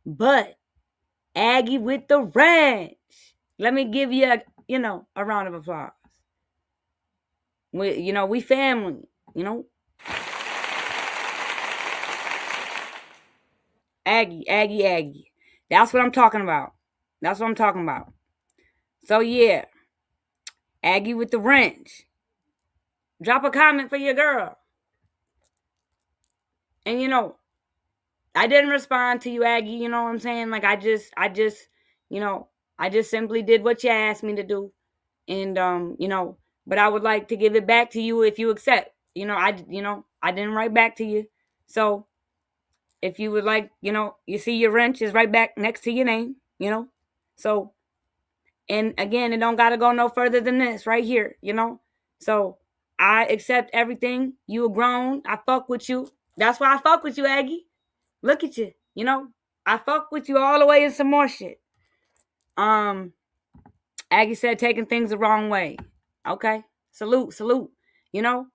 But, Aggie with the wrench. Let me give you a round of applause. We family, Aggie. That's what I'm talking about. So, yeah. Aggie with the wrench. Drop a comment for your girl. And, I didn't respond to you, Aggie. You know what I'm saying? Like, I just simply did what you asked me to do. And, but I would like to give it back to you if you accept. I didn't write back to you. So, if you would like, you see your wrench is right back next to your name, So, and again, it don't got to go no further than this right here, So, I accept everything. You a grown. I fuck with you. That's why I fuck with you, Aggie. Look at you, I fuck with you all the way and some more shit. Aggie said taking things the wrong way. Okay. Salute. You know?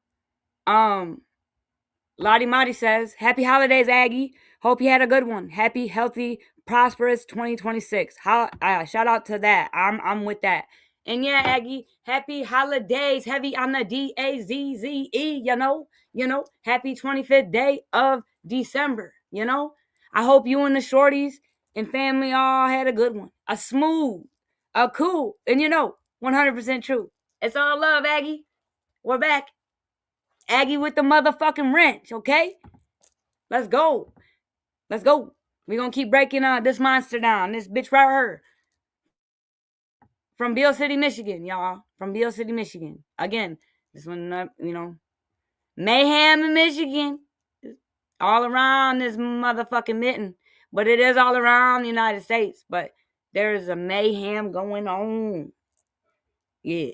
Lottie Motti says, happy holidays, Aggie. Hope you had a good one. Happy, healthy, prosperous 2026. Shout out to that. I'm with that. And yeah, Aggie, happy holidays. Heavy on the DAZZE, you know. Happy 25th day of December, you know. I hope you and the shorties and family all had a good one. A smooth, a cool, and 100% true. It's all love, Aggie. We're back. Aggie with the motherfucking wrench, okay? Let's go. We're going to keep breaking this monster down. This bitch right here. From Beale City, Michigan, y'all. From Beale City, Michigan. Again, this one, mayhem in Michigan. All around this motherfucking mitten. But it is all around the United States. But there's a mayhem going on. Yeah.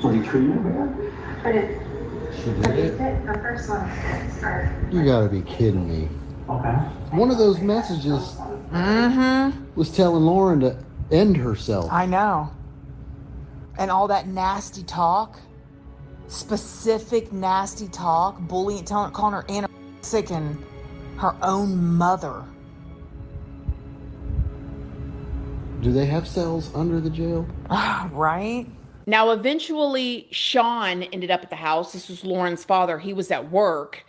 So he treated you bad? But it, She but did it it? did, the first one did start. You gotta be kidding me. Okay. One of those messages Mm-hmm. was telling Lauren to end herself. I know. And all that nasty talk, specific nasty talk, bullying, calling her anorexic and her own mother. Do they have cells under the jail? Right? Now, eventually, Sean ended up at the house. This was Lauren's father. He was at work.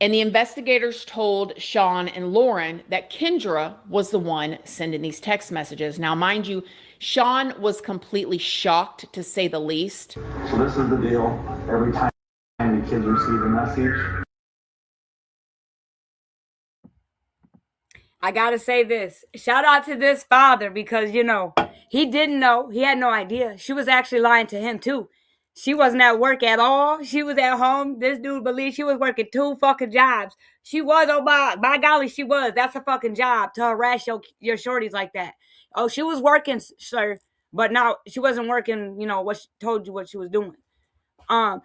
And the investigators told Sean and Lauren that Kendra was the one sending these text messages. Now, mind you, Sean was completely shocked, to say the least. So this is the deal. Every time the kids receive a message, I gotta say this. Shout out to this father because, he didn't know. He had no idea. She was actually lying to him, too. She wasn't at work at all. She was at home. This dude believed she was working 2 fucking jobs. She was, oh by golly, she was. That's a fucking job to harass your shorties like that. Oh, she was working, sir. But now she wasn't working, what she told you what she was doing. And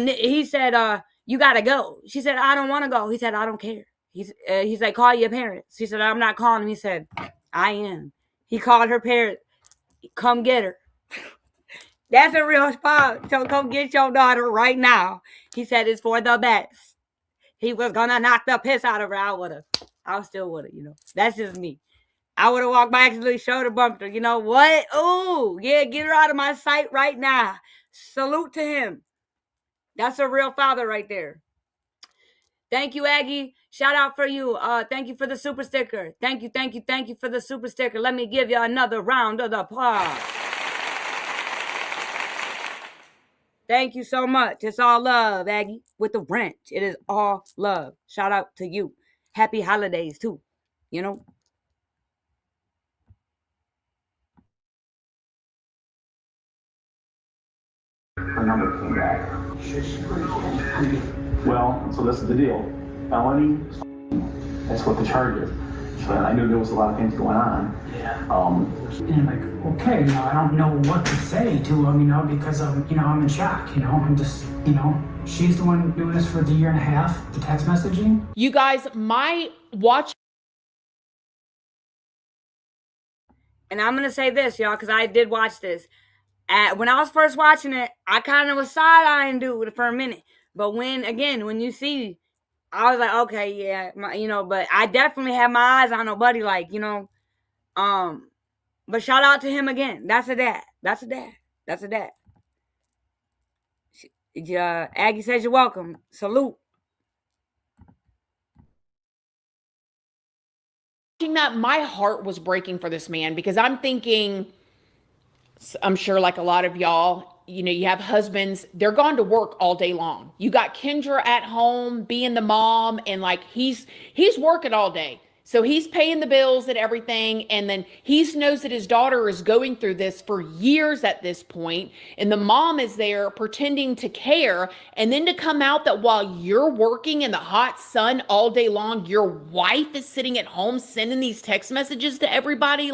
he said, you gotta go. She said, I don't want to go. He said, I don't care. He's like, call your parents. She said, I'm not calling him. He said, I am. He called her parents. Come get her. That's a real spot. So come get your daughter right now. He said it's for the best. He was gonna knock the piss out of her. I still would have, That's just me. I would have walked by, actually shoulder bumped her. You know what? Oh, yeah, get her out of my sight right now. Salute to him. That's a real father right there. Thank you, Aggie. Shout out for you. Thank you for the super sticker. Thank you for the super sticker. Let me give you another round of applause. Thank you so much. It's all love, Aggie, with the wrench. It is all love. Shout out to you. Happy holidays, too. her number came back. Well, so this is the deal. Felony, that's what the charge is. So I knew there was a lot of things going on. And I'm like, okay, I don't know what to say to him, because I'm in shock, I'm just, she's the one doing this for the year and a half, the text messaging. You guys, my watch. And I'm going to say this, y'all, because I did watch this. When I was first watching it, I kind of was side-eyeing dude for a minute. But when you see, I was like, okay, yeah, but I definitely had my eyes on nobody, but shout out to him again. That's a dad. Aggie says you're welcome. Salute. That, my heart was breaking for this man because I'm thinking, I'm sure like a lot of y'all, you have husbands, they're gone to work all day long. You got Kendra at home being the mom and he's working all day. So he's paying the bills and everything. And then he knows that his daughter is going through this for years at this point. And the mom is there pretending to care. And then to come out that while you're working in the hot sun all day long, your wife is sitting at home sending these text messages to everybody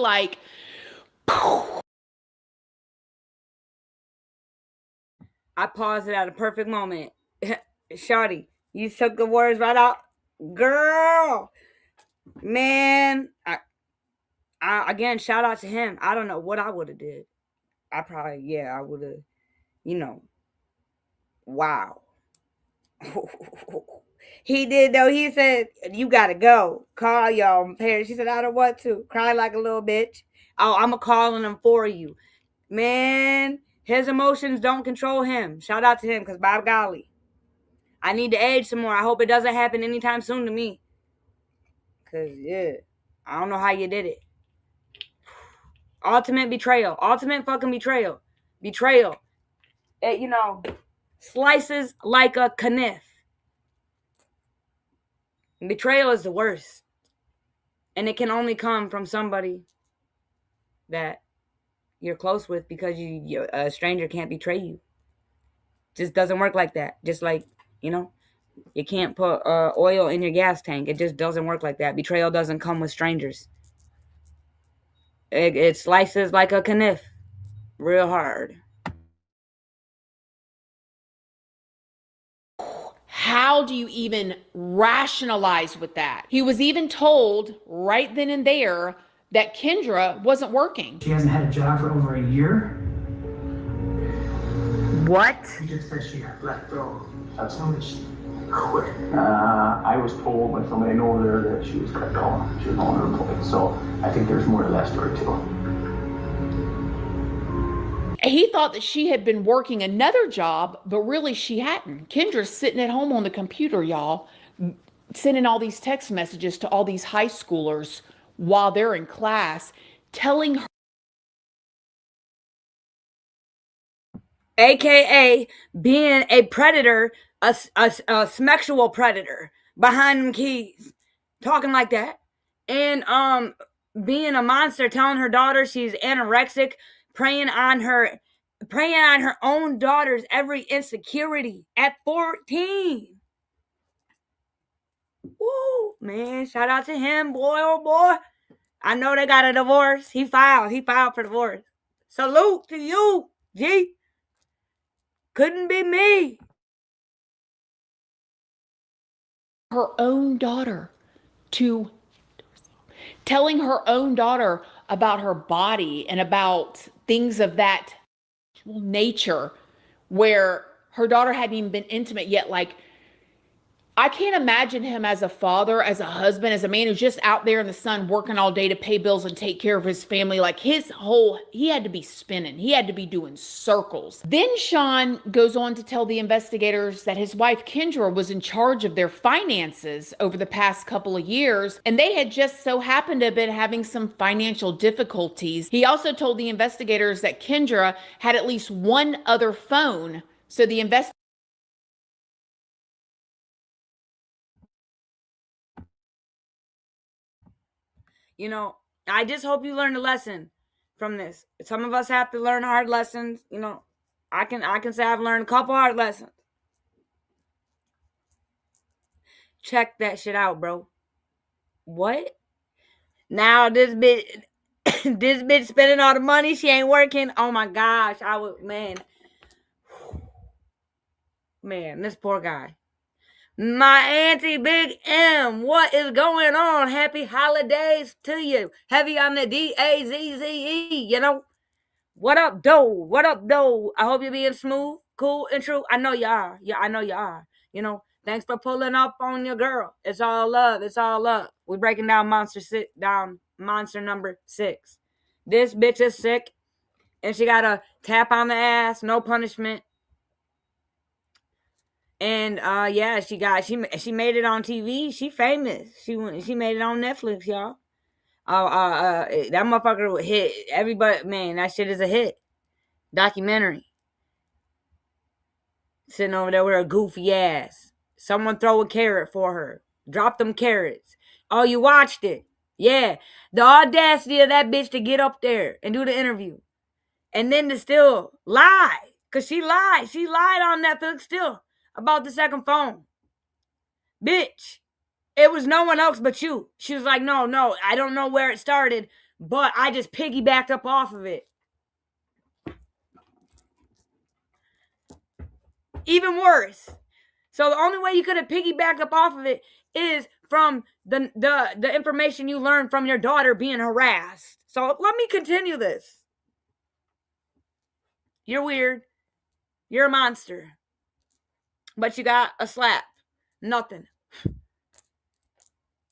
I paused it at a perfect moment. Shawty, you took the words right out. Girl, Man, again, shout out to him. I don't know what I would have did. I would have, you know, wow. He did though. He said, "You gotta go. Call y'all parents." She said, "I don't want to. Cry like a little bitch. Oh, I'm calling them for you." Man, his emotions don't control him. Shout out to him, because by golly, I need to age some more. I hope it doesn't happen anytime soon to me. Because, yeah, I don't know how you did it. Ultimate betrayal. Ultimate fucking betrayal. Betrayal. It, slices like a knife. Betrayal is the worst. And it can only come from somebody that you're close with, because a stranger can't betray you. Just doesn't work like that. Just like, you can't put oil in your gas tank. It just doesn't work like that. Betrayal doesn't come with strangers. It slices like a knife, real hard. How do you even rationalize with that? He was even told right then and there that Kendra wasn't working. She hasn't had a job for over a year. What? She just said she got let go. That's how she quit. I was told by somebody I know over there that she was let go. She was no longer employed. So I think there's more to that story too. He thought that she had been working another job, but really she hadn't. Kendra's sitting at home on the computer, y'all, sending all these text messages to all these high schoolers while they're in class, telling her, AKA being a predator, a sexual predator behind them keys, talking like that, and being a monster, telling her daughter she's anorexic, preying on her own daughter's every insecurity at 14. Woo, man! Shout out to him, boy, oh boy. I know they got a divorce. He filed for divorce. Salute to you, G. Couldn't be me. her own daughter to telling her own daughter about her body and about things of that nature, where her daughter hadn't even been intimate yet. Like, I can't imagine him as a father, as a husband, as a man who's just out there in the sun working all day to pay bills and take care of his family. Like, he had to be spinning. He had to be doing circles. Then Sean goes on to tell the investigators that his wife Kendra was in charge of their finances over the past couple of years, and they had just so happened to have been having some financial difficulties. He also told the investigators that Kendra had at least one other phone. So the I just hope you learned a lesson from this. Some of us have to learn hard lessons. I can say I've learned a couple hard lessons. Check that shit out, bro. What? Now this bitch this bitch spending all the money, she ain't working. Oh my gosh, man, this poor guy. My auntie Big M, what is going on? Happy holidays to you. Heavy on the DAZZE, What up, doe? What up, doe? I hope you're being smooth, cool, and true. I know you are. Yeah, I know you are. Thanks for pulling up on your girl. It's all love. It's all love. We're breaking down monster number 6. This bitch is sick, and she got a tap on the ass, no punishment. And yeah, she made it on TV. She famous. She made it on Netflix, y'all. That motherfucker would hit everybody. Man, that shit is a hit. Documentary. Sitting over there with her goofy ass. Someone throw a carrot for her. Drop them carrots. Oh, you watched it. Yeah. The audacity of that bitch to get up there and do the interview. And then to still lie. Because she lied. She lied on Netflix still about the second phone. Bitch. It was no one else but you. She was like, no, I don't know where it started, but I just piggybacked up off of it. Even worse. So the only way you could have piggybacked up off of it is from the information you learned from your daughter being harassed. So let me continue this. You're weird. You're a monster. But you got a slap. Nothing.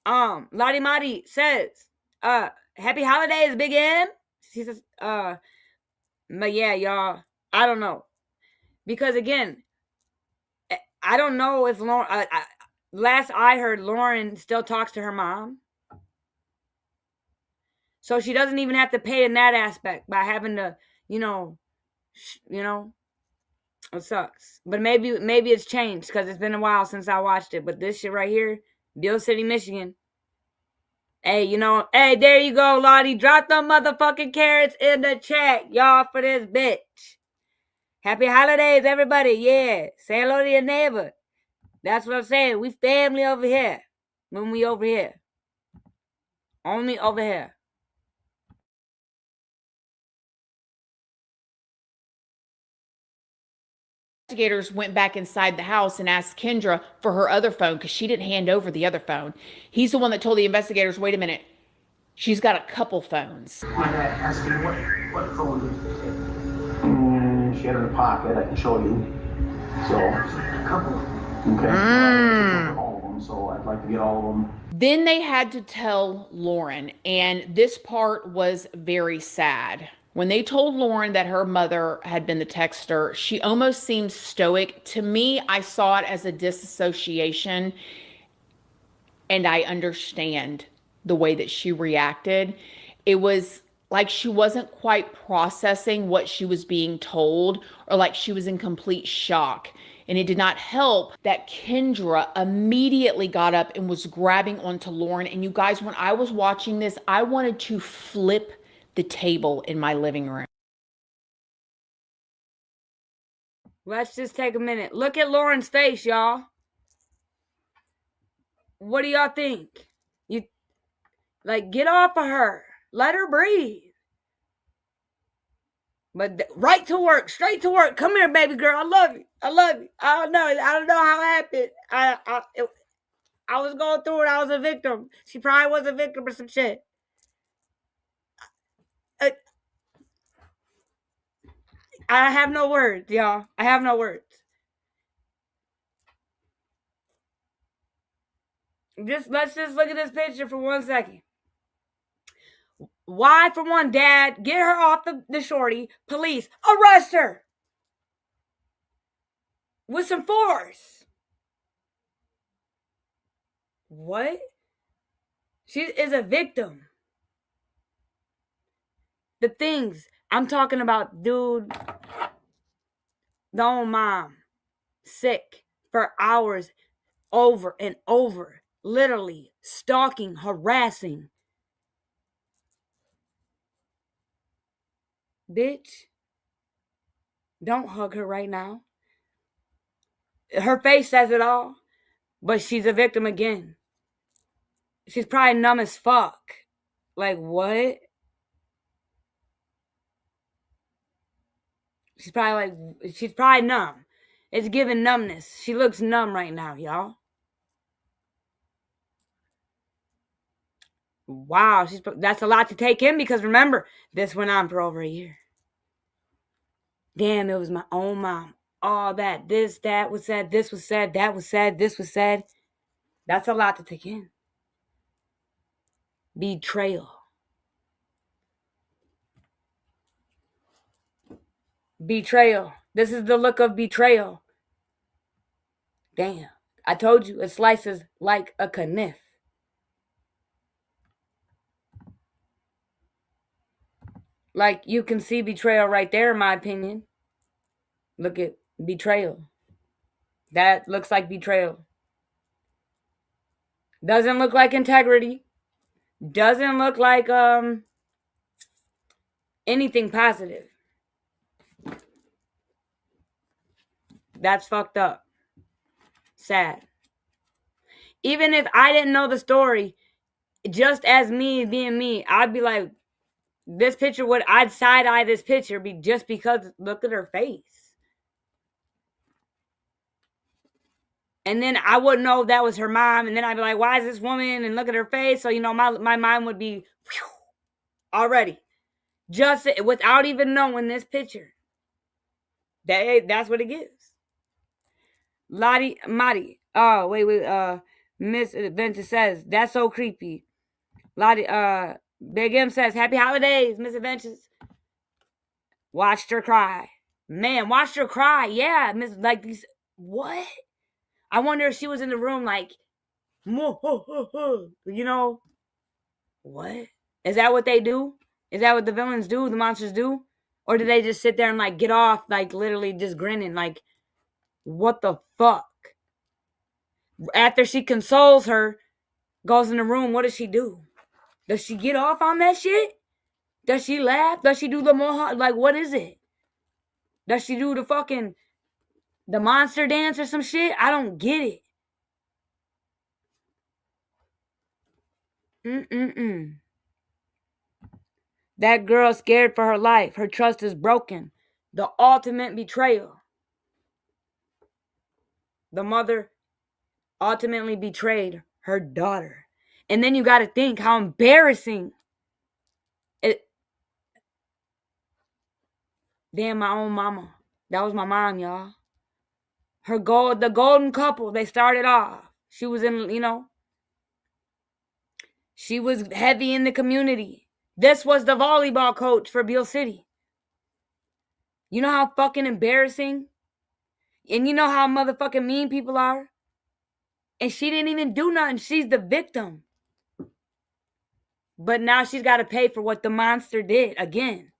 Lottie Madi says, happy holidays, Big M. She says, but yeah, y'all, I don't know. Because again, I don't know if Lauren, last I heard, Lauren still talks to her mom. So she doesn't even have to pay in that aspect by having to, it sucks. But maybe it's changed because it's been a while since I watched it. But this shit right here, Beale City, Michigan. Hey, hey, there you go, Lottie. Drop them motherfucking carrots in the chat, y'all, for this bitch. Happy holidays, everybody. Yeah. Say hello to your neighbor. That's what I'm saying. We family over here. When we over here. Only over here. Investigators went back inside the house and asked Kendra for her other phone because she didn't hand over the other phone. He's the one that told the investigators, wait a minute, she's got a couple phones. My dad asked me what phone did you take? She had it in her pocket. I can show you. So, A couple. okay. All of them, so I'd like to get all of them. Then they had to tell Lauren, and this part was very sad. When they told Lauren that her mother had been the texter, she almost seemed stoic. To me, I saw it as a disassociation, and I understand the way that she reacted. It was like she wasn't quite processing what she was being told, or like she was in complete shock. And it did not help that Kendra immediately got up and was grabbing onto Lauren. And you guys, when I was watching this, I wanted to flip the table in my living room. Let's just take a minute. Look at Lauren's face, y'all. What do y'all think? Get off of her. Let her breathe. But right to work, straight to work. Come here, baby girl. I love you. I love you. I don't know how it happened. I was going through it. I was a victim. She probably was a victim or some shit. I have no words, y'all. I have no words. Let's just look at this picture for 1 second. Why, for one, Dad, get her off the shorty. Police, arrest her with some force. What? She is a victim. The things I'm talking about, dude. The old mom, sick for hours, over and over, literally stalking, harassing. Bitch, don't hug her right now. Her face says it all, but she's a victim again. She's probably numb as fuck. Like, what? She's probably numb. It's giving numbness. She looks numb right now, y'all. Wow, that's a lot to take in because remember, this went on for over a year. Damn, it was my own mom. All that, that was said, this was said, that was said, this was said. That's a lot to take in. Betrayal. Betrayal. This is the look of betrayal. Damn. I told you, it slices like a knife. Like, you can see betrayal right there, in my opinion. Look at betrayal. That looks like betrayal. Doesn't look like integrity. Doesn't look like anything positive. That's fucked up. Sad. Even if I didn't know the story, just as me being me, I'd be like, this picture I'd side eye this picture just because look at her face. And then I wouldn't know that was her mom. And then I'd be like, why is this woman? And look at her face. So, my mind would be already. Just without even knowing this picture. That's what it gives. Lottie Madi. Oh, wait. Miss Adventure says, that's so creepy. Lottie, Big M says, happy holidays, Miss Adventures. Watched her cry. Man, watched her cry. Yeah, like these. What? I wonder if she was in the room like, what? Is that what they do? Is that what the villains do? The monsters do? Or do they just sit there and like get off, like literally just grinning, like, what the fuck? After she consoles her, goes in the room, what does she do? Does she get off on that shit? Does she laugh? Does she do the mohawk? Like, what is it? Does she do the monster dance or some shit? I don't get it. That girl scared for her life. Her trust is broken. The ultimate betrayal. The mother ultimately betrayed her daughter. And then you got to think how embarrassing it. Damn, my own mama. That was my mom, y'all. The golden couple, they started off. She was she was heavy in the community. This was the volleyball coach for Beale City. You know how fucking embarrassing? And you know how motherfucking mean people are? And she didn't even do nothing. She's the victim. But now she's got to pay for what the monster did again.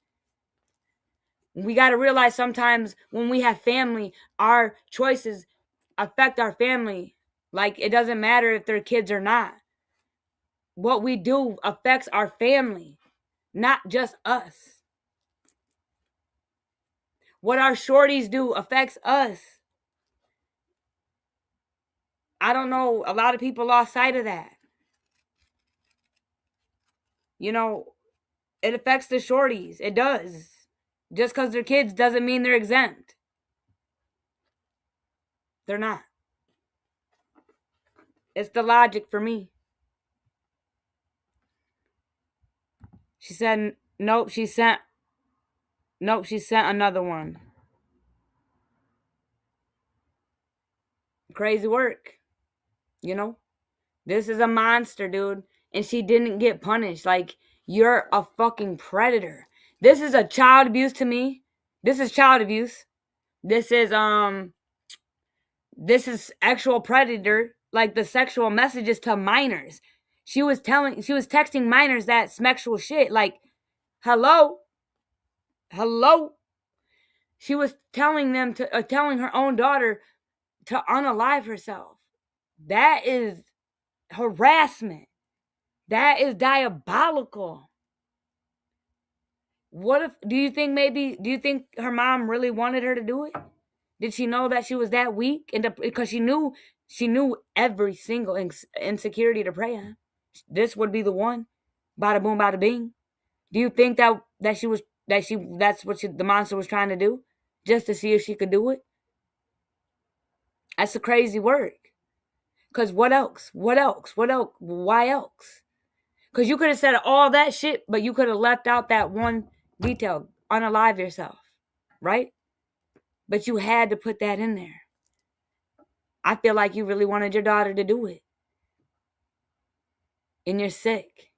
We got to realize sometimes when we have family, our choices affect our family. Like, it doesn't matter if they're kids or not. What we do affects our family, not just us. What our shorties do affects us. I don't know. A lot of people lost sight of that. It affects the shorties. It does. Just because they're kids doesn't mean they're exempt. They're not. It's the logic for me. She said, nope, she sent another one. Crazy work. This is a monster, dude. And she didn't get punished. Like, you're a fucking predator. This is a child abuse to me. This is child abuse. This is actual predator. Like, the sexual messages to minors. She was texting minors that sexual shit. Like, hello. She was telling them telling her own daughter to unalive herself. That is harassment. That is diabolical. Do you think her mom really wanted her to do it? Did she know that she was that weak? Because she knew every single insecurity to prey on. This would be the one. Bada boom, bada bing. Do you think that's what the monster was trying to do? Just to see if she could do it? That's a crazy work. Because what else? Why else? Because you could have said all that shit, but you could have left out that one detail. Unalive yourself. Right? But you had to put that in there. I feel like you really wanted your daughter to do it. And you're sick.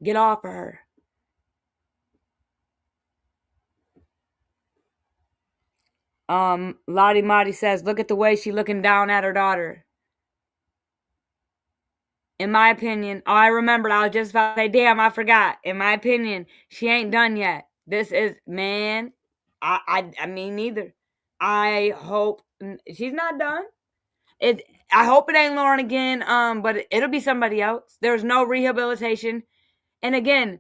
Get off of her. Lottie Madi says, look at the way she's looking down at her daughter. In my opinion, I remembered. I was just about to say, damn, I forgot. In my opinion, she ain't done yet. This is, man, I mean, neither. I hope she's not done. I hope it ain't Lauren again, but it'll be somebody else. There's no rehabilitation. And again,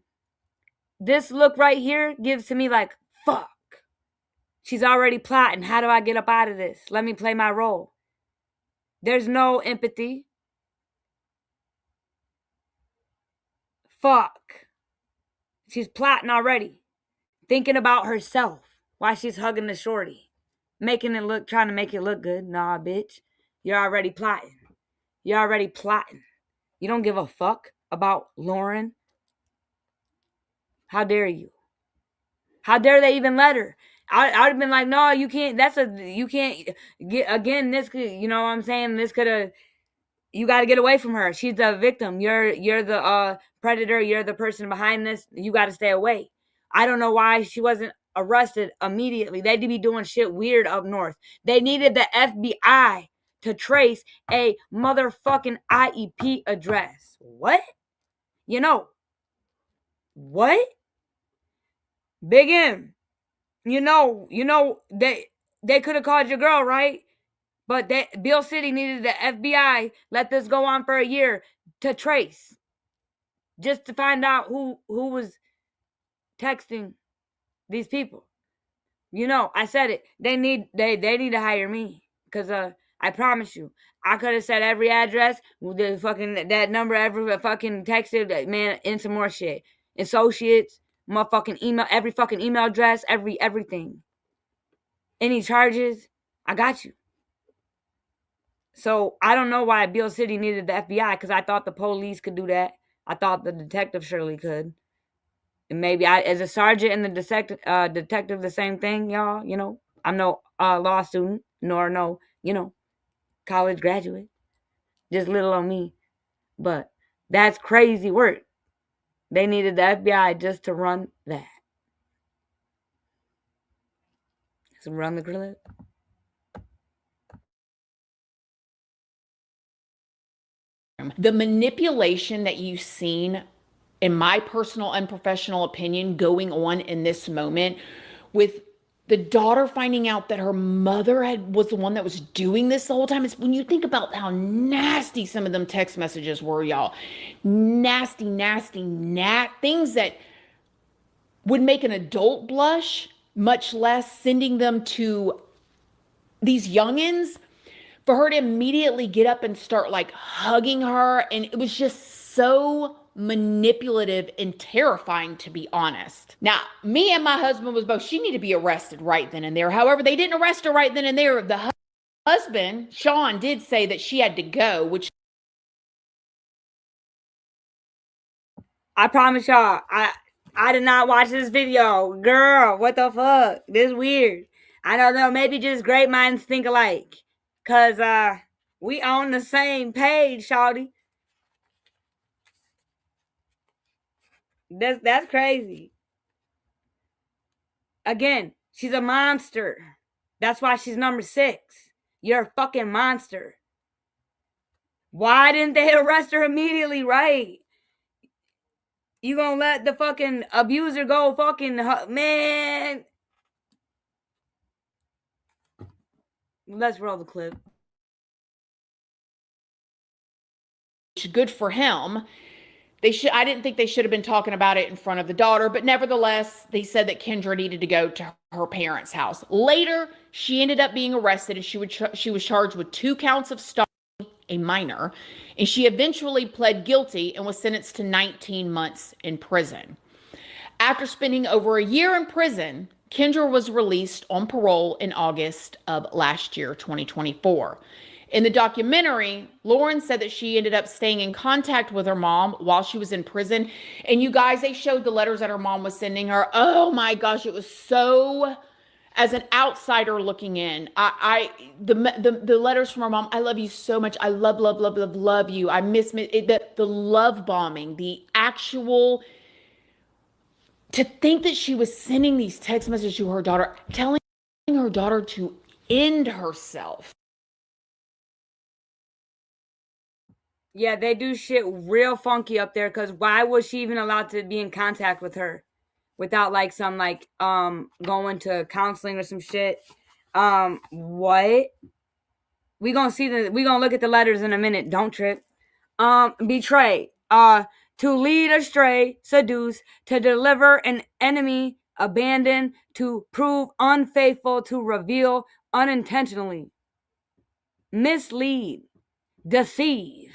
this look right here gives to me like, fuck. She's already plotting. How do I get up out of this? Let me play my role. There's no empathy. Fuck. She's plotting already. Thinking about herself while she's hugging the shorty. Trying to make it look good. Nah, bitch. You're already plotting. You're already plotting. You don't give a fuck about Lauren. How dare you? How dare they even let her? I'd have been like, no, you can't. You can't get, again, this could, you know what I'm saying? This could have, you got to get away from her. She's the victim. You're the predator. You're the person behind this. You got to stay away. I don't know why she wasn't arrested immediately. They'd be doing shit weird up north. They needed the FBI to trace a motherfucking IEP address. What? You know, what? Big M. You know, they could have called your girl, right? But Bill City needed the FBI. Let this go on for a year to trace, just to find out who was texting these people. You know, I said it. They need to hire me, because I promise you, I could have said every address, the fucking that number, every fucking texted, man, and some more shit. Associates, motherfucking email, every fucking email address, everything. Any charges, I got you. So I don't know why Beale City needed the FBI, because I thought the police could do that. I thought the detective surely could. And maybe as a sergeant and the detective, the same thing, y'all. You know, I'm no law student, nor no, college graduate. Just little on me. But that's crazy work. They needed the FBI just to run that. So run the clip. The manipulation that you've seen, in my personal unprofessional opinion, going on in this moment with the daughter finding out that her mother was the one that was doing this the whole time. It's when you think about how nasty some of them text messages were, y'all. Nasty, things that would make an adult blush, much less sending them to these youngins. For her to immediately get up and start like hugging her, and it was just so manipulative and terrifying, to be honest. Now, me and my husband was both, she needed to be arrested right then and there. However, they didn't arrest her right then and there. The husband, Sean, did say that she had to go, which I promise y'all, I did not watch this video. Girl, what the fuck? This is weird. I don't know, maybe just great minds think alike. Cause we on the same page, shawty. That's crazy. Again, she's a monster. That's why she's number 6. You're a fucking monster. Why didn't they arrest her immediately, right? You gonna let the fucking abuser go fucking, man. Let's roll the clip. good for him. I didn't think they should have been talking about it in front of the daughter, but nevertheless, they said that Kendra needed to go to her parents' house. Later, she ended up being arrested, and she was charged with 2 counts of stalking a minor, and she eventually pled guilty and was sentenced to 19 months in prison. After spending over a year in prison, Kendra was released on parole in August of last year, 2024. In the documentary, Lauren said that she ended up staying in contact with her mom while she was in prison. And you guys, they showed the letters that her mom was sending her. Oh my gosh, it was so, as an outsider looking in, the letters from her mom, I love you so much. I love you. I miss the love bombing, the actual, to think that she was sending these text messages to her daughter, telling her daughter to end herself. Yeah, they do shit real funky up there, because why was she even allowed to be in contact with her without like some like going to counseling or some shit? What? We gonna look at the letters in a minute. Don't trip. Betray. To lead astray, seduce, to deliver an enemy, abandon, to prove unfaithful, to reveal unintentionally, mislead, deceive.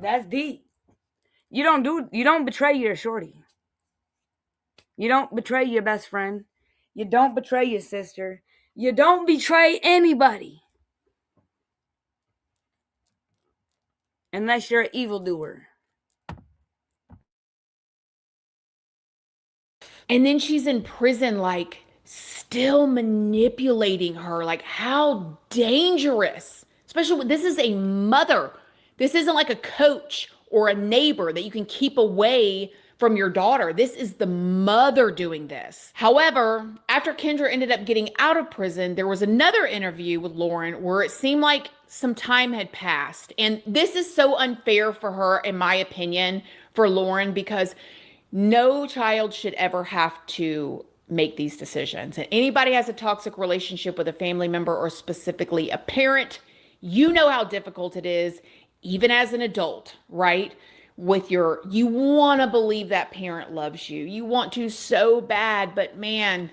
That's deep. You don't betray your shorty. You don't betray your best friend. You don't betray your sister. You don't betray anybody. Unless you're an evildoer. And then she's in prison, like, still manipulating her. Like, how dangerous. Especially when this is a mother. This isn't like a coach or a neighbor that you can keep away from your daughter. This is the mother doing this. However, after Kendra ended up getting out of prison, there was another interview with Lauren where it seemed like some time had passed. And this is so unfair for her, in my opinion, for Lauren, because no child should ever have to make these decisions. And anybody has a toxic relationship with a family member, or specifically a parent, you know how difficult it is, even as an adult, right? You want to believe that parent loves you. You want to so bad, but man,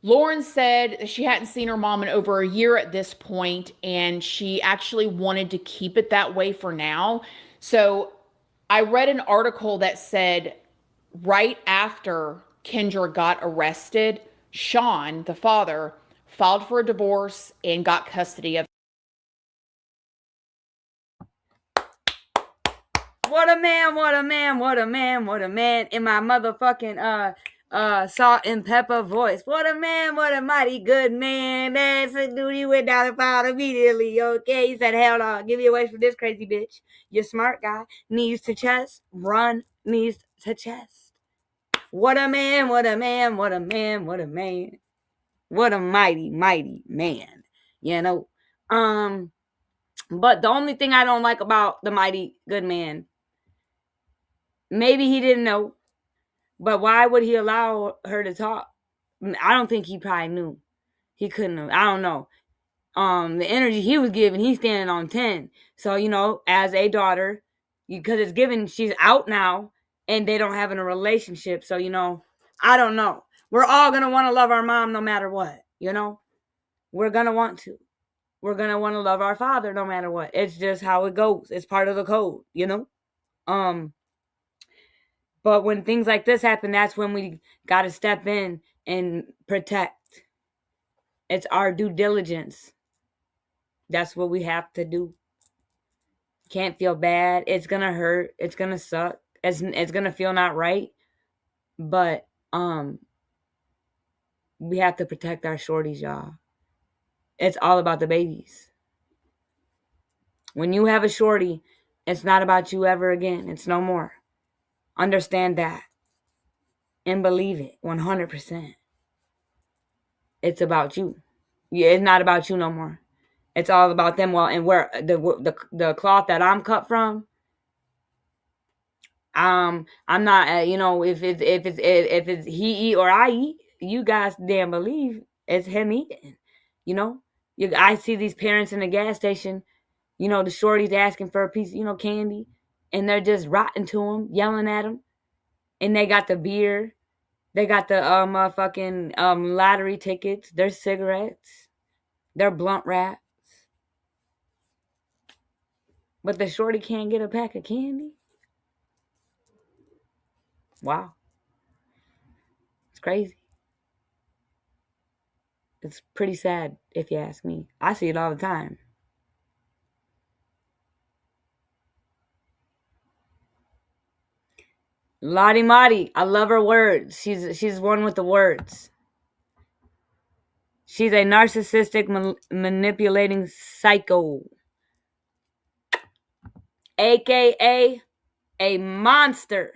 Lauren said that she hadn't seen her mom in over a year at this point, and she actually wanted to keep it that way for now. So I read an article that said right after Kendra got arrested, Sean, the father, filed for a divorce and got custody of. What a man, what a man, what a man, what a man, in my motherfucking salt and pepper voice. What a man, what a mighty good man. That's a dude. He went down and filed immediately. Okay, he said, hell no, give me away from this crazy bitch. You're smart guy. Knees to chest, run, knees to chest. What a man, what a man, what a man, what a man. What a mighty, mighty man. You know? But the only thing I don't like about the mighty good man, maybe he didn't know, but why would he allow her to talk? I don't think he probably knew. He couldn't have. I don't know. The energy he was giving, he's standing on 10. So, as a daughter, because it's given, she's out now, and they don't have a relationship. So, I don't know. We're all going to want to love our mom no matter what, We're going to want to. We're going to want to love our father no matter what. It's just how it goes. It's part of the code, But when things like this happen, that's when we got to step in and protect. It's our due diligence. That's what we have to do. Can't feel bad. It's going to hurt. It's going to suck. It's going to feel not right. But we have to protect our shorties, y'all. It's all about the babies. When you have a shorty, it's not about you ever again. It's no more. Understand that. And believe it 100%. It's about you. Yeah, it's not about you no more. It's all about them. Well, and where the cloth that I'm cut from, I'm not. If it's he eat or I eat, you guys damn believe it's him eating. I see these parents in the gas station. The shorties asking for a piece, candy, and they're just rotting to them, yelling at them, and they got the beer, they got the motherfucking lottery tickets, their cigarettes, their blunt wraps, but the shorty can't get a pack of candy. Wow, it's crazy. It's pretty sad if you ask me. I see it all the time. Lottie Motti, I love her words. She's one with the words. She's a narcissistic, manipulating psycho. AKA a monster.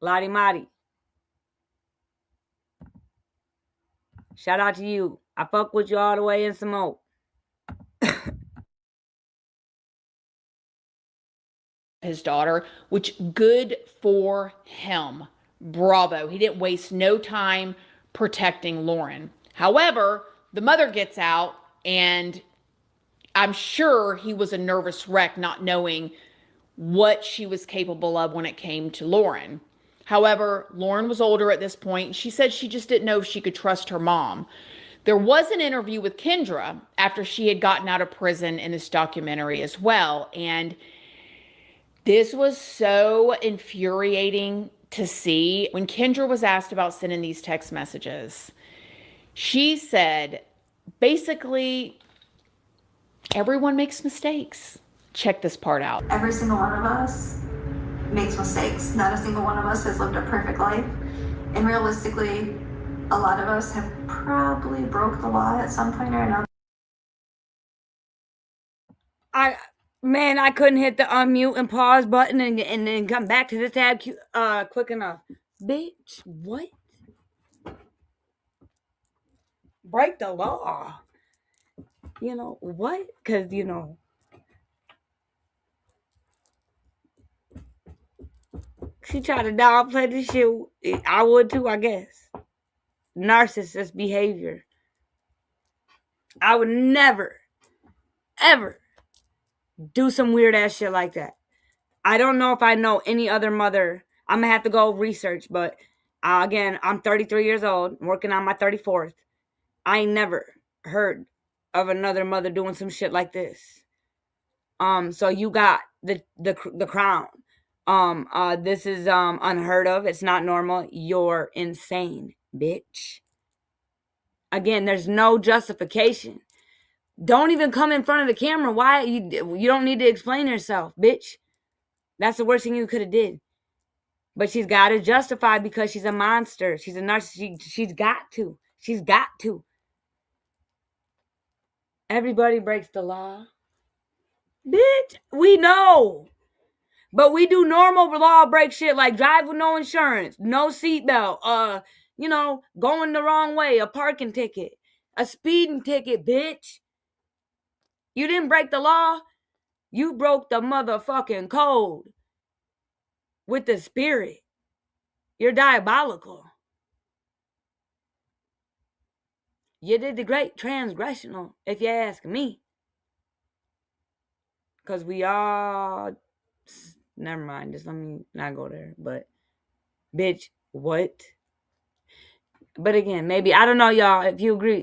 Lottie Motti. Shout out to you. I fuck with you all the way in some more. His daughter, which good for him. Bravo. He didn't waste no time protecting Lauren. However, the mother gets out, and I'm sure he was a nervous wreck, not knowing what she was capable of when it came to Lauren. However, Lauren was older at this point, and she said she just didn't know if she could trust her mom. There was an interview with Kendra after she had gotten out of prison in this documentary as well, and this was so infuriating to see. When Kendra was asked about sending these text messages, she said, basically, everyone makes mistakes. Check this part out. Every single one of us makes mistakes. Not a single one of us has lived a perfect life. And realistically, a lot of us have probably broke the law at some point or another. I couldn't hit the unmute and pause button and then come back to the tab quick enough. Bitch, what? Break the law. You know, what? Because, you know, she tried to downplay the shit. I would too, I guess. Narcissist behavior. I would never, ever do some weird ass shit like that. I don't know if I know any other mother. I'm going to have to go research, but again, I'm 33 years old, working on my 34th. I ain't never heard of another mother doing some shit like this. So you got the crown. This is unheard of. It's not normal. You're insane, bitch. Again, there's no justification. Don't even come in front of the camera. Why? You don't need to explain yourself, bitch. That's the worst thing you could have did. But she's got to justify because she's a monster. She's a narcissist. She's got to. She's got to. Everybody breaks the law. Bitch, we know. But we do normal law break shit like drive with no insurance, no seatbelt, going the wrong way, a parking ticket, a speeding ticket, bitch. You didn't break the law. You broke the motherfucking code with the spirit. You're diabolical. You did the great transgressional, if you ask me. Because we all... Never mind. Just let me not go there. But, bitch, what? But again, maybe... I don't know, y'all, if you agree.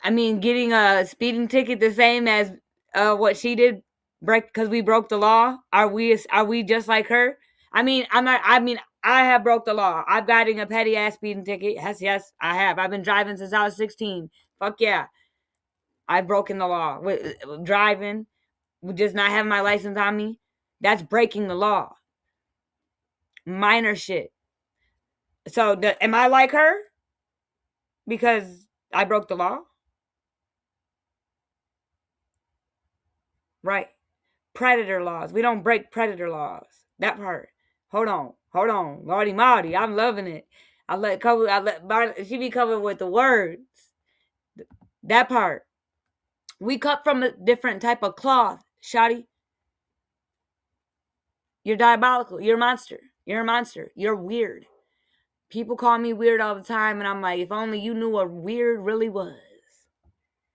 Getting a speeding ticket the same as what she did, because we broke the law? Are we just like her? I have broke the law. I've gotten a petty ass speeding ticket. Yes, I have. I've been driving since I was 16. Fuck yeah. I've broken the law. Driving, just not having my license on me, that's breaking the law. Minor shit. So, am I like her? Because I broke the law? Right. Predator laws. We don't break predator laws. That part. Hold on. Lordy Marty, I'm loving it. She be covered with the words. That part. We cut from a different type of cloth, Shotty. You're diabolical. You're a monster. You're a monster. You're weird. People call me weird all the time, and I'm like, if only you knew what weird really was.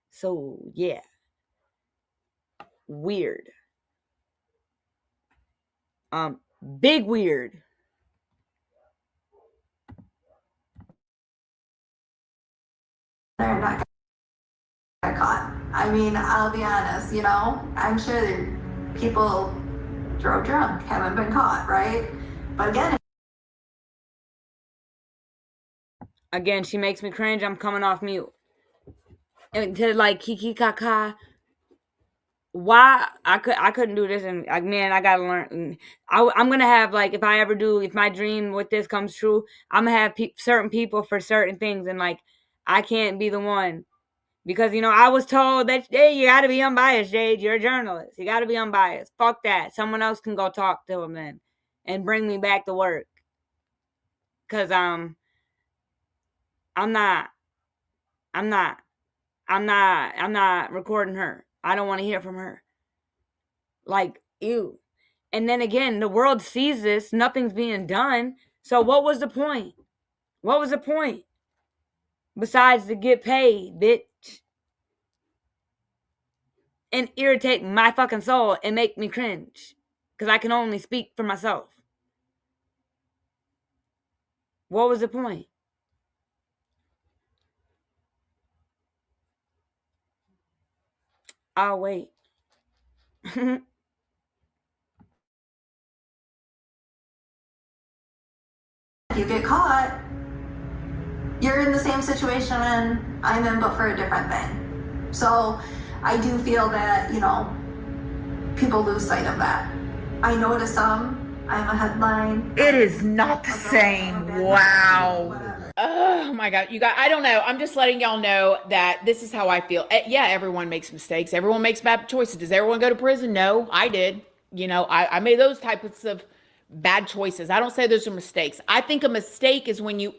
So, yeah. Weird. Big weird. They're not got caught. I'll be honest, I'm sure that people drove drunk, haven't been caught, right? But again, she makes me cringe. I'm coming off mute. And to like kiki kaka. Why I couldn't do this, and man, I gotta learn. I'm gonna have, like, if my dream with this comes true, I'm gonna have certain people for certain things, and like I can't be the one because I was told that, hey, you gotta be unbiased, Jade. You're a journalist. You gotta be unbiased. Fuck that. Someone else can go talk to him then, and bring me back to work. Cause I'm not recording her. I don't want to hear from her. Like, ew. And then again, the world sees this. Nothing's being done. So what was the point? What was the point? Besides to get paid, bitch. And irritate my fucking soul and make me cringe. Because I can only speak for myself. What was the point? I'll wait. you get caught, you're in the same situation I'm in, but for a different thing. So I do feel that, people lose sight of that. I notice I'm a headline. It is not the same. Wow. Oh my God. You guys, I don't know. I'm just letting y'all know that this is how I feel. Yeah, everyone makes mistakes. Everyone makes bad choices. Does everyone go to prison? No, I did. I made those types of bad choices. I don't say those are mistakes. I think a mistake is when you,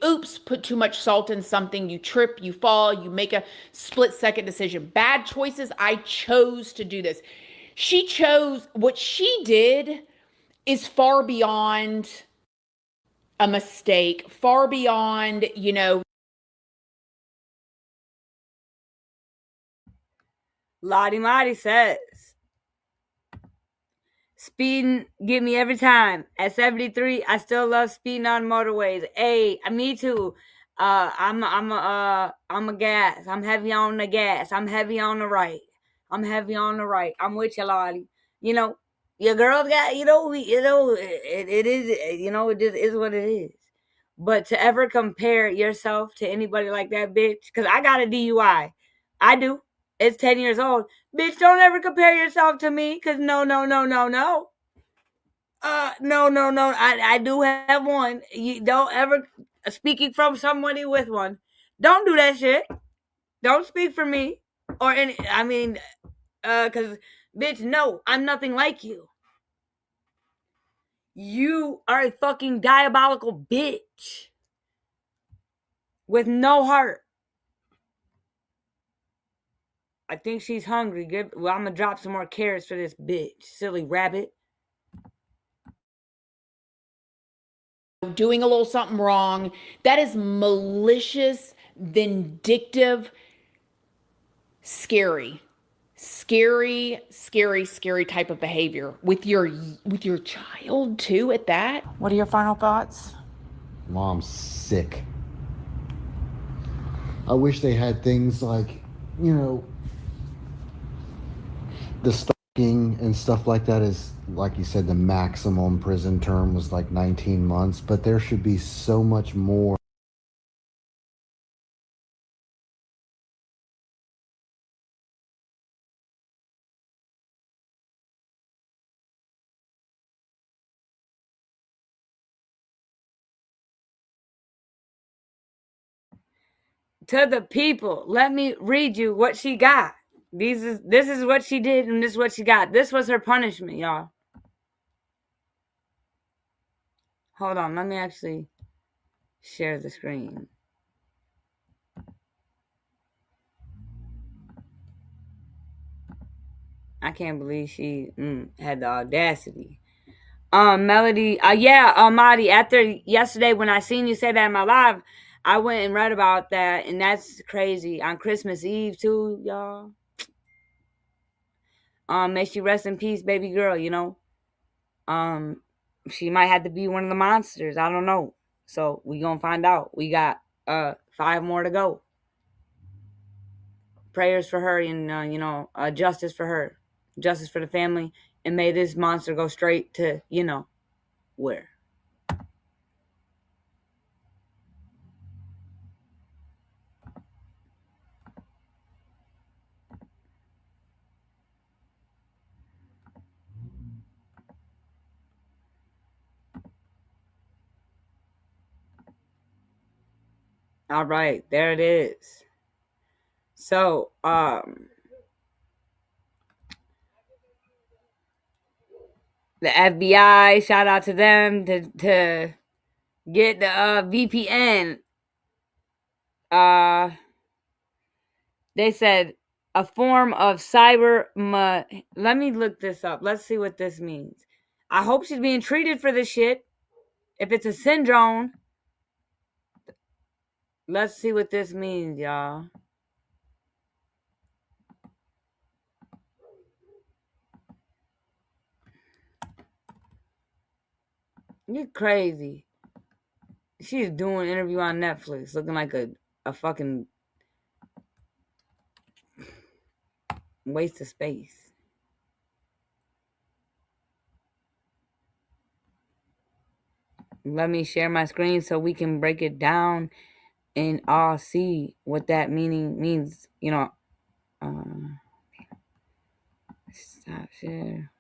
put too much salt in something, you trip, you fall, you make a split-second decision. Bad choices, I chose to do this. She chose, what she did is far beyond a mistake, far beyond, Lottie Lottie says, speeding get me every time. At 73, I still love speeding on motorways. Hey, me too. I'm a gas. I'm heavy on the gas. I'm heavy on the right. I'm with you, Lottie. Your girls got, it is, it just is what it is. But to ever compare yourself to anybody like that, bitch, because I got a DUI. I do. It's 10 years old. Bitch, don't ever compare yourself to me, because no. No. I do have one. You don't ever, speaking from somebody with one, don't do that shit. Don't speak for me. Or any, because, bitch, no, I'm nothing like you. You are a fucking diabolical bitch with no heart. I think she's hungry. I'm gonna drop some more carrots for this bitch, silly rabbit. doing a little something wrong. That is malicious, vindictive, scary type of behavior with your child too at that. What are your final thoughts? Mom's sick. I wish they had things like, the stalking and stuff like that is, like you said, the maximum prison term was like 19 months, but there should be so much more. To the people, let me read you what she got. This is what she did, and this is what she got. This was her punishment, y'all. Hold on, let me actually share the screen. I can't believe she had the audacity. Melody, Marty, after yesterday when I seen you say that in my live, I went and read about that, and that's crazy. On Christmas Eve too, y'all. May she rest in peace, baby girl, she might have to be one of the monsters. I don't know. So we gonna find out. We got 5 more to go. Prayers for her, and justice for her, justice for the family, and may this monster go straight to where. All right, there it is. So, the FBI, shout out to them to get the VPN. They said a form of let me look this up. Let's see what this means. I hope she's being treated for this shit. If it's a syndrome, let's see what this means, y'all. You're crazy. She's doing an interview on Netflix, looking like a fucking waste of space. Let me share my screen so we can break it down and all see what that meaning means. You know, stop share.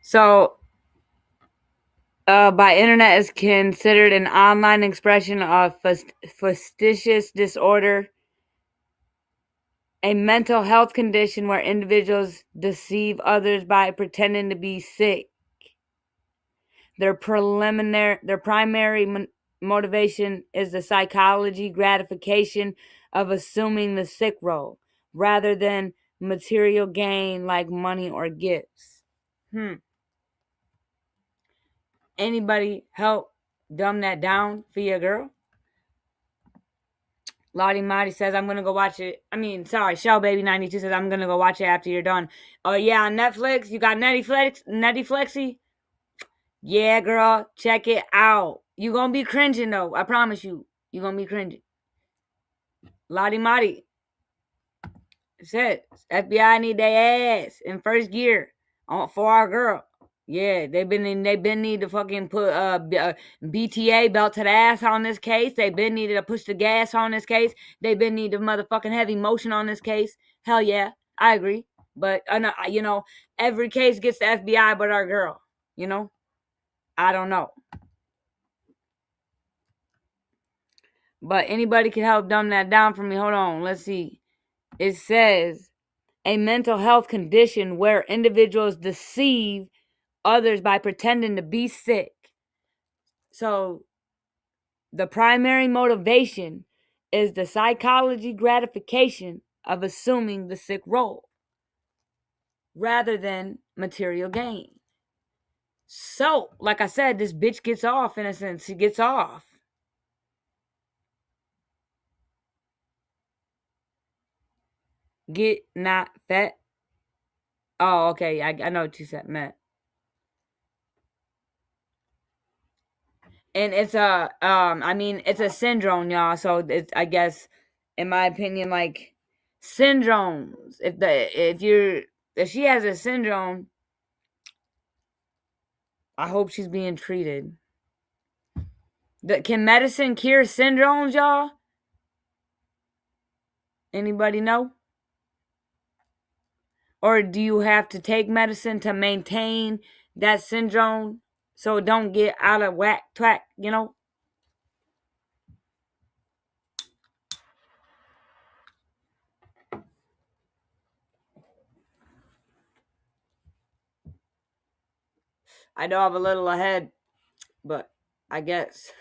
So, by internet is considered an online expression of fastidious disorder, a mental health condition where individuals deceive others by pretending to be sick. Their primary motivation is the psychology gratification of assuming the sick role, rather than material gain like money or gifts. Anybody help dumb that down for your girl? Lottie Marty says, I'm going to go watch it. Shell Baby 92 says, I'm going to go watch it after you're done. Oh, yeah, on Netflix? You got Netflixy? Yeah, girl, check it out. You going to be cringing, though. I promise you. You going to be cringing. Lottie Marty says, FBI need their ass in first gear for our girl. Yeah, they've been need to fucking put BTA belt to the ass on this case. They've been needed to push the gas on this case. They've been need to motherfucking heavy motion on this case. Hell yeah, I agree. But you know, every case gets the FBI, but our girl. You know, I don't know. But anybody can help dumb that down for me. Hold on, let's see. It says a mental health condition where individuals deceive others by pretending to be sick. So the primary motivation is the psychology gratification of assuming the sick role rather than material gain. So, like I said, this bitch gets off in a sense. She gets off. Get not fat. Oh, okay. I know what you said, Matt. And it's it's a syndrome, y'all. So it's, I guess, in my opinion, like syndromes. If she has a syndrome, I hope she's being treated. Can medicine cure syndromes, y'all? Anybody know? Or do you have to take medicine to maintain that syndrome so it don't get out of whack, you know? I know I'm a little ahead, but I guess.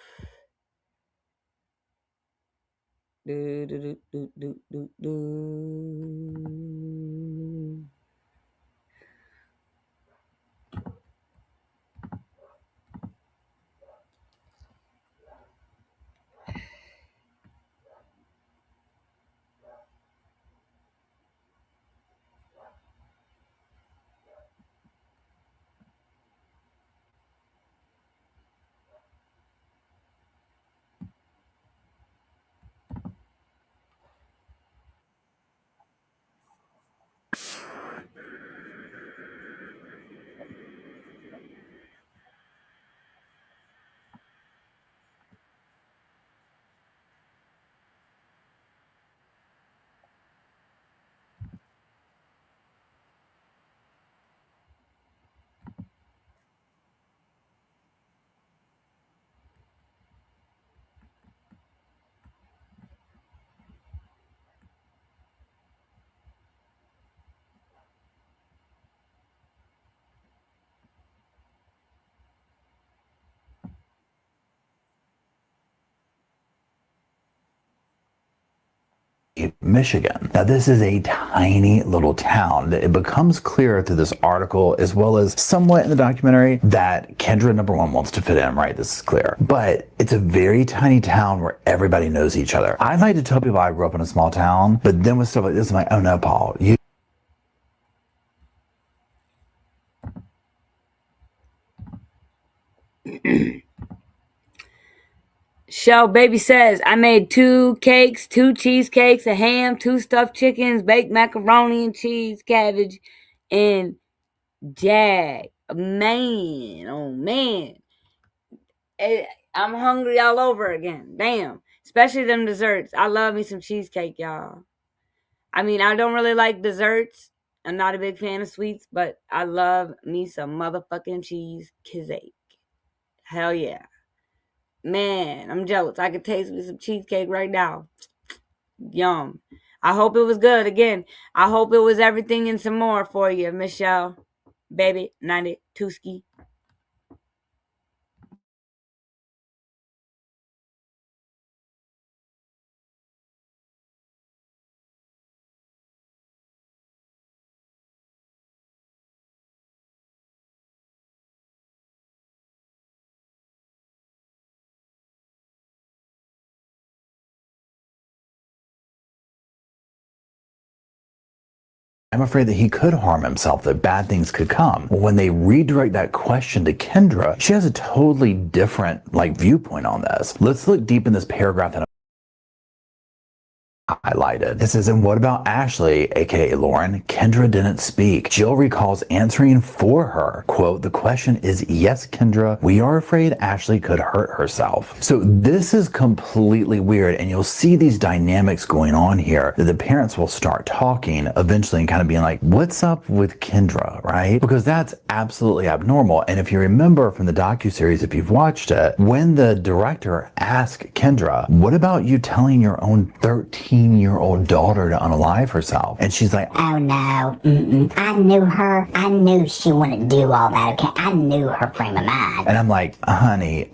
Do, do, do, do, do, do, do. Michigan. Now, this is a tiny little town. It becomes clear through this article, as well as somewhat in the documentary, that Kendra, number one, wants to fit in, right? This is clear. But it's a very tiny town where everybody knows each other. I like to tell people I grew up in a small town, but then with stuff like this, I'm like, oh no, Paul, you Shell Baby says, I made 2 cakes, 2 cheesecakes, a ham, 2 stuffed chickens, baked macaroni and cheese, cabbage, and jag. Man, oh man. I'm hungry all over again. Damn. Especially them desserts. I love me some cheesecake, y'all. I mean, I don't really like desserts. I'm not a big fan of sweets, but I love me some motherfucking cheesecake. Hell yeah. Man, I'm jealous. I could taste me some cheesecake right now. Yum. I hope it was good. Again, I hope it was everything and some more for you, Michelle. Baby 92 ski. I'm afraid that he could harm himself, that bad things could come. When they redirect that question to Kendra, she has a totally different viewpoint on this. Let's look deep in this paragraph that highlighted. It says, and what about Ashley, aka Lauren? Kendra didn't speak. Jill recalls answering for her. Quote, the question is, yes, Kendra, we are afraid Ashley could hurt herself. So this is completely weird, and you'll see these dynamics going on here that the parents will start talking eventually and kind of being like, what's up with Kendra, right? Because that's absolutely abnormal. And if you remember from the docuseries, if you've watched it, when the director asked Kendra, what about you telling your own 13-year-old daughter to unalive herself? And she's like, oh no, I knew her. I knew she wouldn't do all that, okay? I knew her frame of mind. and I'm like, honey,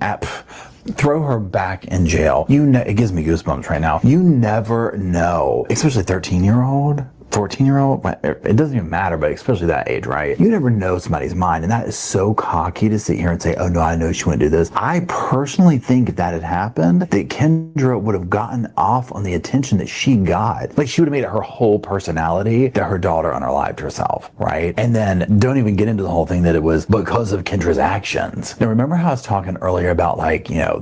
throw her back in jail. It gives me goosebumps right now. You never know, especially 13-year-old. 14-year-old, it doesn't even matter, but especially that age, right? You never know somebody's mind, and that is so cocky to sit here and say, oh no, I know she wouldn't do this. I personally think if that had happened, that Kendra would have gotten off on the attention that she got. Like, she would have made it her whole personality that her daughter unalived herself, right? And then don't even get into the whole thing that it was because of Kendra's actions. Now, remember how I was talking earlier about,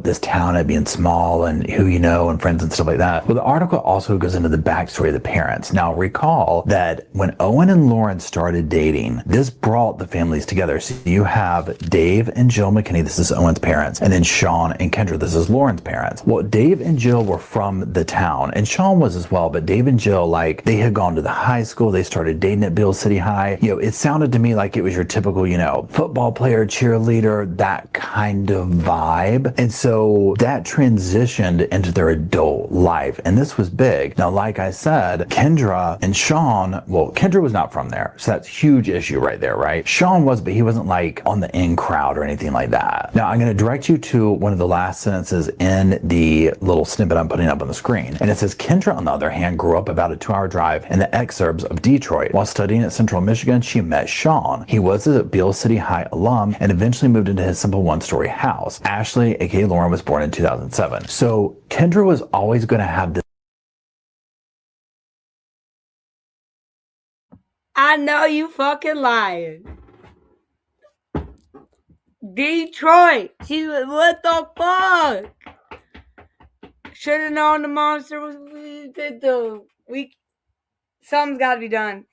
this town and being small and who you know and friends and stuff like that? Well, the article also goes into the backstory of the parents. Now, recall that when Owen and Lauren started dating, this brought the families together. So you have Dave and Jill McKinney, this is Owen's parents, and then Sean and Kendra, this is Lauren's parents. Well, Dave and Jill were from the town, and Sean was as well, but Dave and Jill, they had gone to the high school, they started dating at Beale City High. It sounded to me like it was your typical, football player, cheerleader, that kind of vibe. And so that transitioned into their adult life, and this was big. Now, like I said, Kendra and Sean, well, Kendra was not from there, so that's a huge issue right there, right? Sean was, but he wasn't on the in crowd or anything like that. Now, I'm going to direct you to one of the last sentences in the little snippet I'm putting up on the screen. And it says, Kendra, on the other hand, grew up about a 2-hour drive in the exurbs of Detroit. While studying at Central Michigan, she met Sean. He was a Beale City High alum and eventually moved into his simple one-story house. Ashley, aka Lauren, was born in 2007. So Kendra was always going to have this. I know you fucking lying. Detroit. She's like, what the fuck? Should have known the monster was something's gotta be done.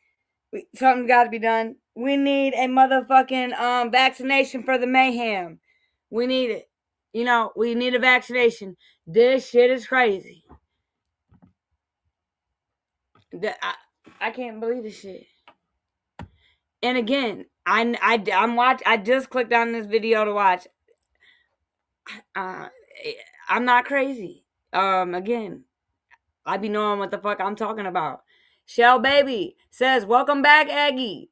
Something's gotta be done. We need a motherfucking vaccination for the mayhem. We need it. We need a vaccination. This shit is crazy. I can't believe this shit. And again, I just clicked on this video to watch. I'm not crazy. Again, I be knowing what the fuck I'm talking about. Shell Baby says, welcome back, Aggie.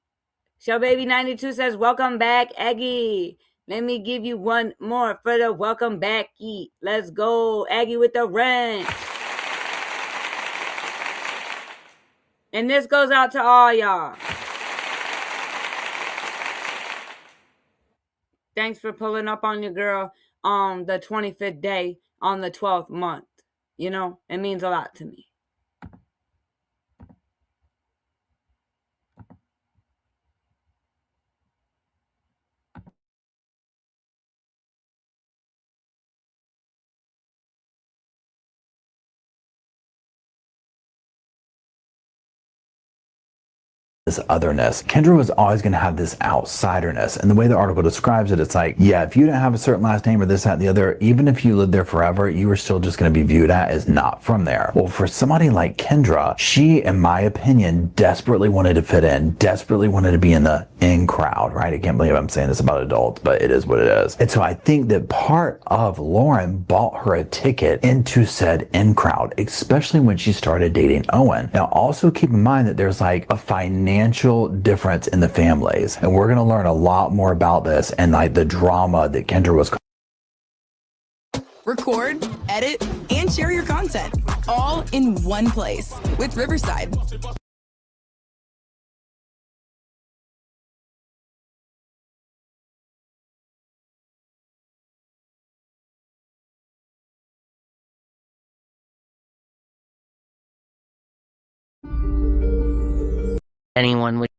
Shell Baby 92 says, welcome back, Aggie. Let me give you one more for the welcome backy. Let's go, Aggie with the rent. And this goes out to all y'all. Thanks for pulling up on your girl on the 25th day on the 12th month. It means a lot to me. this otherness. Kendra was always going to have this outsiderness. And the way the article describes it, it's like, yeah, if you didn't have a certain last name or this, that, and the other, even if you lived there forever, you were still just going to be viewed as not from there. Well, for somebody like Kendra, she, in my opinion, desperately wanted to fit in, desperately wanted to be in the in crowd, right? I can't believe I'm saying this about adults, but it is what it is. And so I think that part of Lauren bought her a ticket into said in crowd, especially when she started dating Owen. Now, also keep in mind that there's like a financial difference in the families. And we're going to learn a lot more about this and like the drama that Kendra was. Record, edit, and share your content all in one place with Riverside. Anyone would.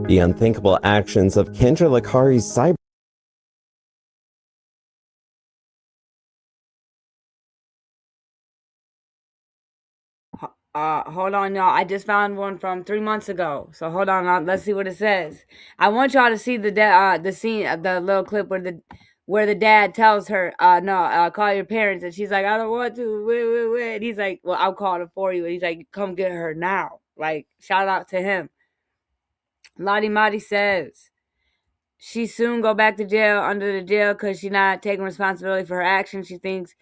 The unthinkable actions of Kendra Licari's cyber. Hold on, y'all. I just found one from 3 months ago. So hold on, let's see what it says. I want y'all to see the scene, the little clip where the dad tells her, no, call your parents, and she's like, I don't want to. Wait. And he's like, well, I'll call her for you. And he's like, come get her now. Like, shout out to him. Lottie Motti says she soon go back to jail under the jail because she's not taking responsibility for her actions. She thinks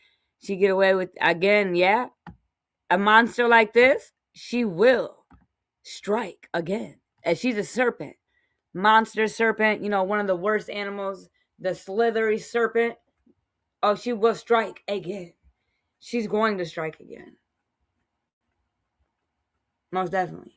she get away with again. Yeah, a monster like this, she will strike again. And she's a serpent, monster serpent. You know, one of the worst animals, the slithery serpent. Oh, she will strike again. She's going to strike again. Most definitely.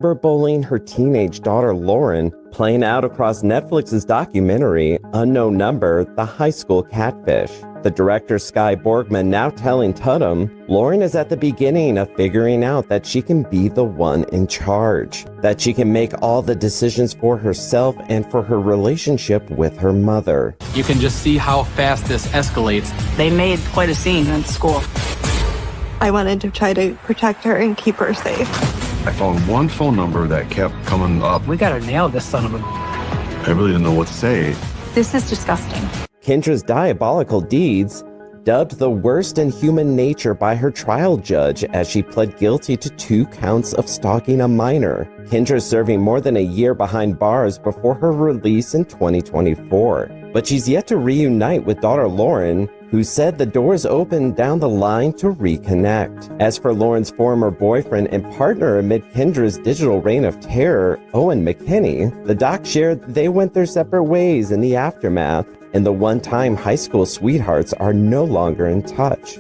Cyberbullying her teenage daughter Lauren, playing out across Netflix's documentary Unknown Number, The High School Catfish. The director Sky Borgman now telling Tudum, Lauren is at the beginning of figuring out that she can be the one in charge, that she can make all the decisions for herself and for her relationship with her mother. You can just see how fast this escalates. They made quite a scene in school. I wanted to try to protect her and keep her safe. I found one phone number that kept coming up. We gotta nail this son of a... I really didn't know what to say. This is disgusting. Kendra's diabolical deeds, dubbed the worst in human nature by her trial judge as she pled guilty to 2 counts of stalking a minor. Kendra serving more than a year behind bars before her release in 2024. But she's yet to reunite with daughter Lauren, who said the doors opened down the line to reconnect. As for Lauren's former boyfriend and partner amid Kendra's digital reign of terror, Owen McKinney, the doc shared they went their separate ways in the aftermath, and the one-time high school sweethearts are no longer in touch.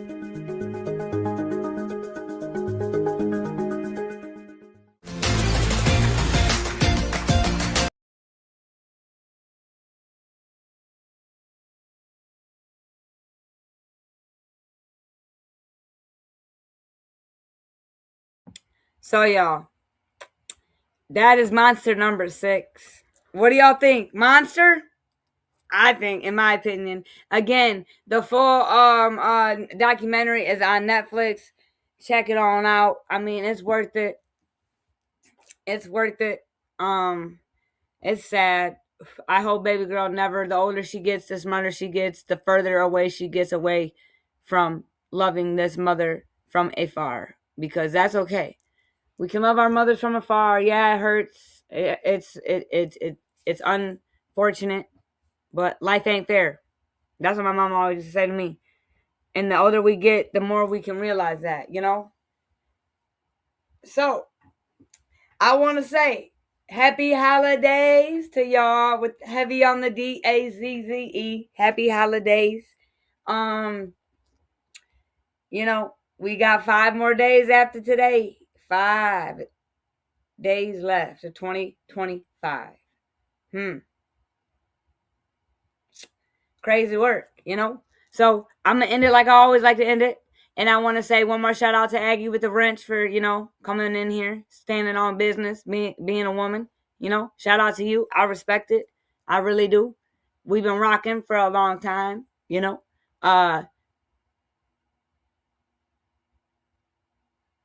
So y'all, that is monster number 6. What do y'all think? Monster? I think, in my opinion, again, the full documentary is on Netflix. Check it on out. I mean, it's worth it. It's worth it. It's sad. I hope baby girl never, the older she gets, the smarter she gets, the further away she gets away from loving this mother from afar, because that's okay. We can love our mothers from afar. Yeah, it hurts. It's unfortunate. But life ain't fair. That's what my mom always used to say to me. And the older we get, the more we can realize that, you know? So, I want to say happy holidays to y'all with heavy on the DAZZE. Happy holidays. You know, we got 5 more days after today. 5 days left of 2025. Crazy work, you know? So I'm going to end it like I always like to end it. And I want to say one more shout out to Aggie with the wrench for, you know, coming in here, standing on business, being a woman. You know, shout out to you. I respect it. I really do. We've been rocking for a long time, you know.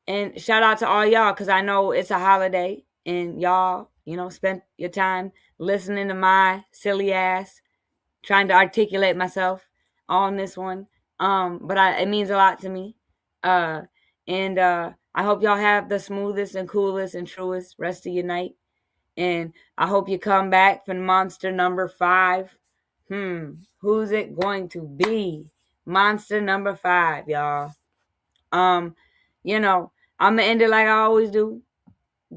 And shout out to all y'all because I know it's a holiday and y'all, you know, spent your time listening to my silly ass trying to articulate myself on this one. But it means a lot to me. And I hope y'all have the smoothest and coolest and truest rest of your night. And I hope you come back for monster number 5. Who's it going to be? Monster number 5, y'all. You know, I'm gonna end it like I always do.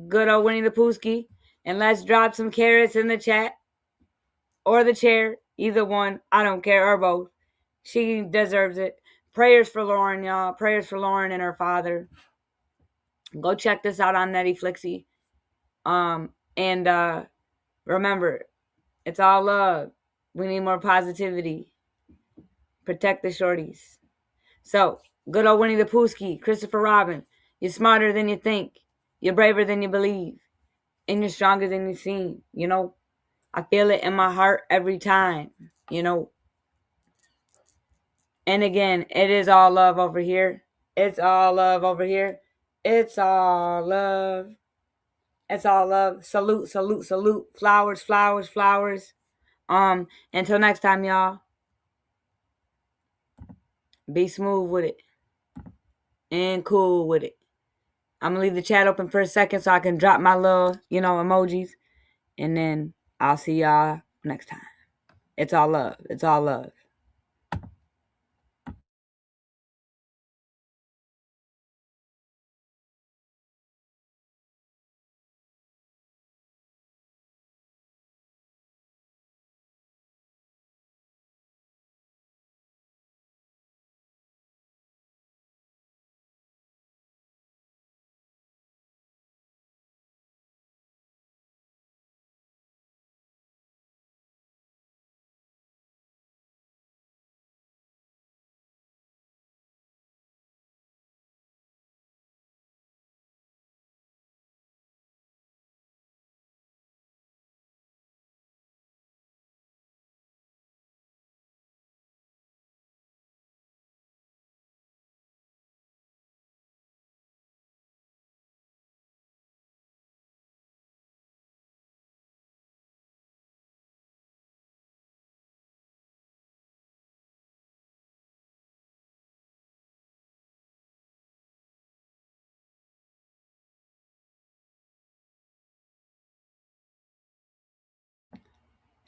Good old Winnie the Poohski. And let's drop some carrots in the chat. Or the chair. Either one. I don't care. Or both. She deserves it. Prayers for Lauren, y'all. Prayers for Lauren and her father. Go check this out on Netflixy. And remember, it's all love. We need more positivity. Protect the shorties. So, good old Winnie the Poohski, Christopher Robin. You're smarter than you think. You're braver than you believe. And you're stronger than you seem. You know, I feel it in my heart every time. You know. And again, it is all love over here. It's all love over here. It's all love. It's all love. Salute, salute, salute. Flowers, flowers, flowers. Until next time, y'all. Be smooth with it. And cool with it. I'm going to leave the chat open for a second so I can drop my little, you know, emojis. And then I'll see y'all next time. It's all love. It's all love.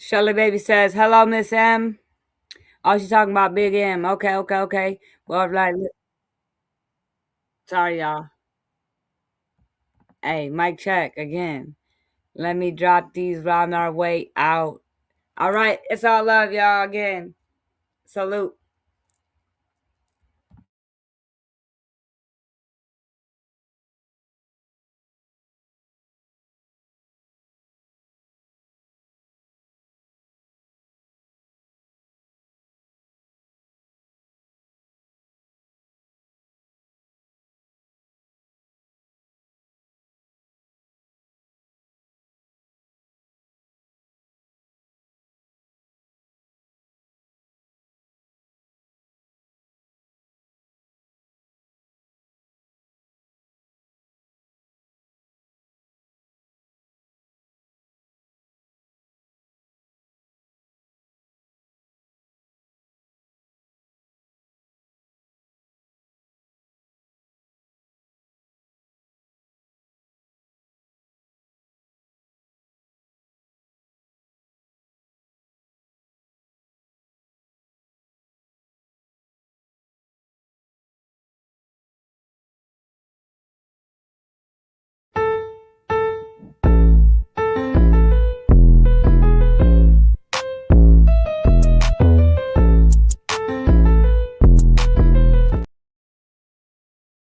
Shelly Baby says, hello, Miss M. Oh, she's talking about Big M. Okay. Well, like, sorry, y'all. Hey, mic check again. Let me drop these on our way out. All right, it's all love, y'all, again. Salute.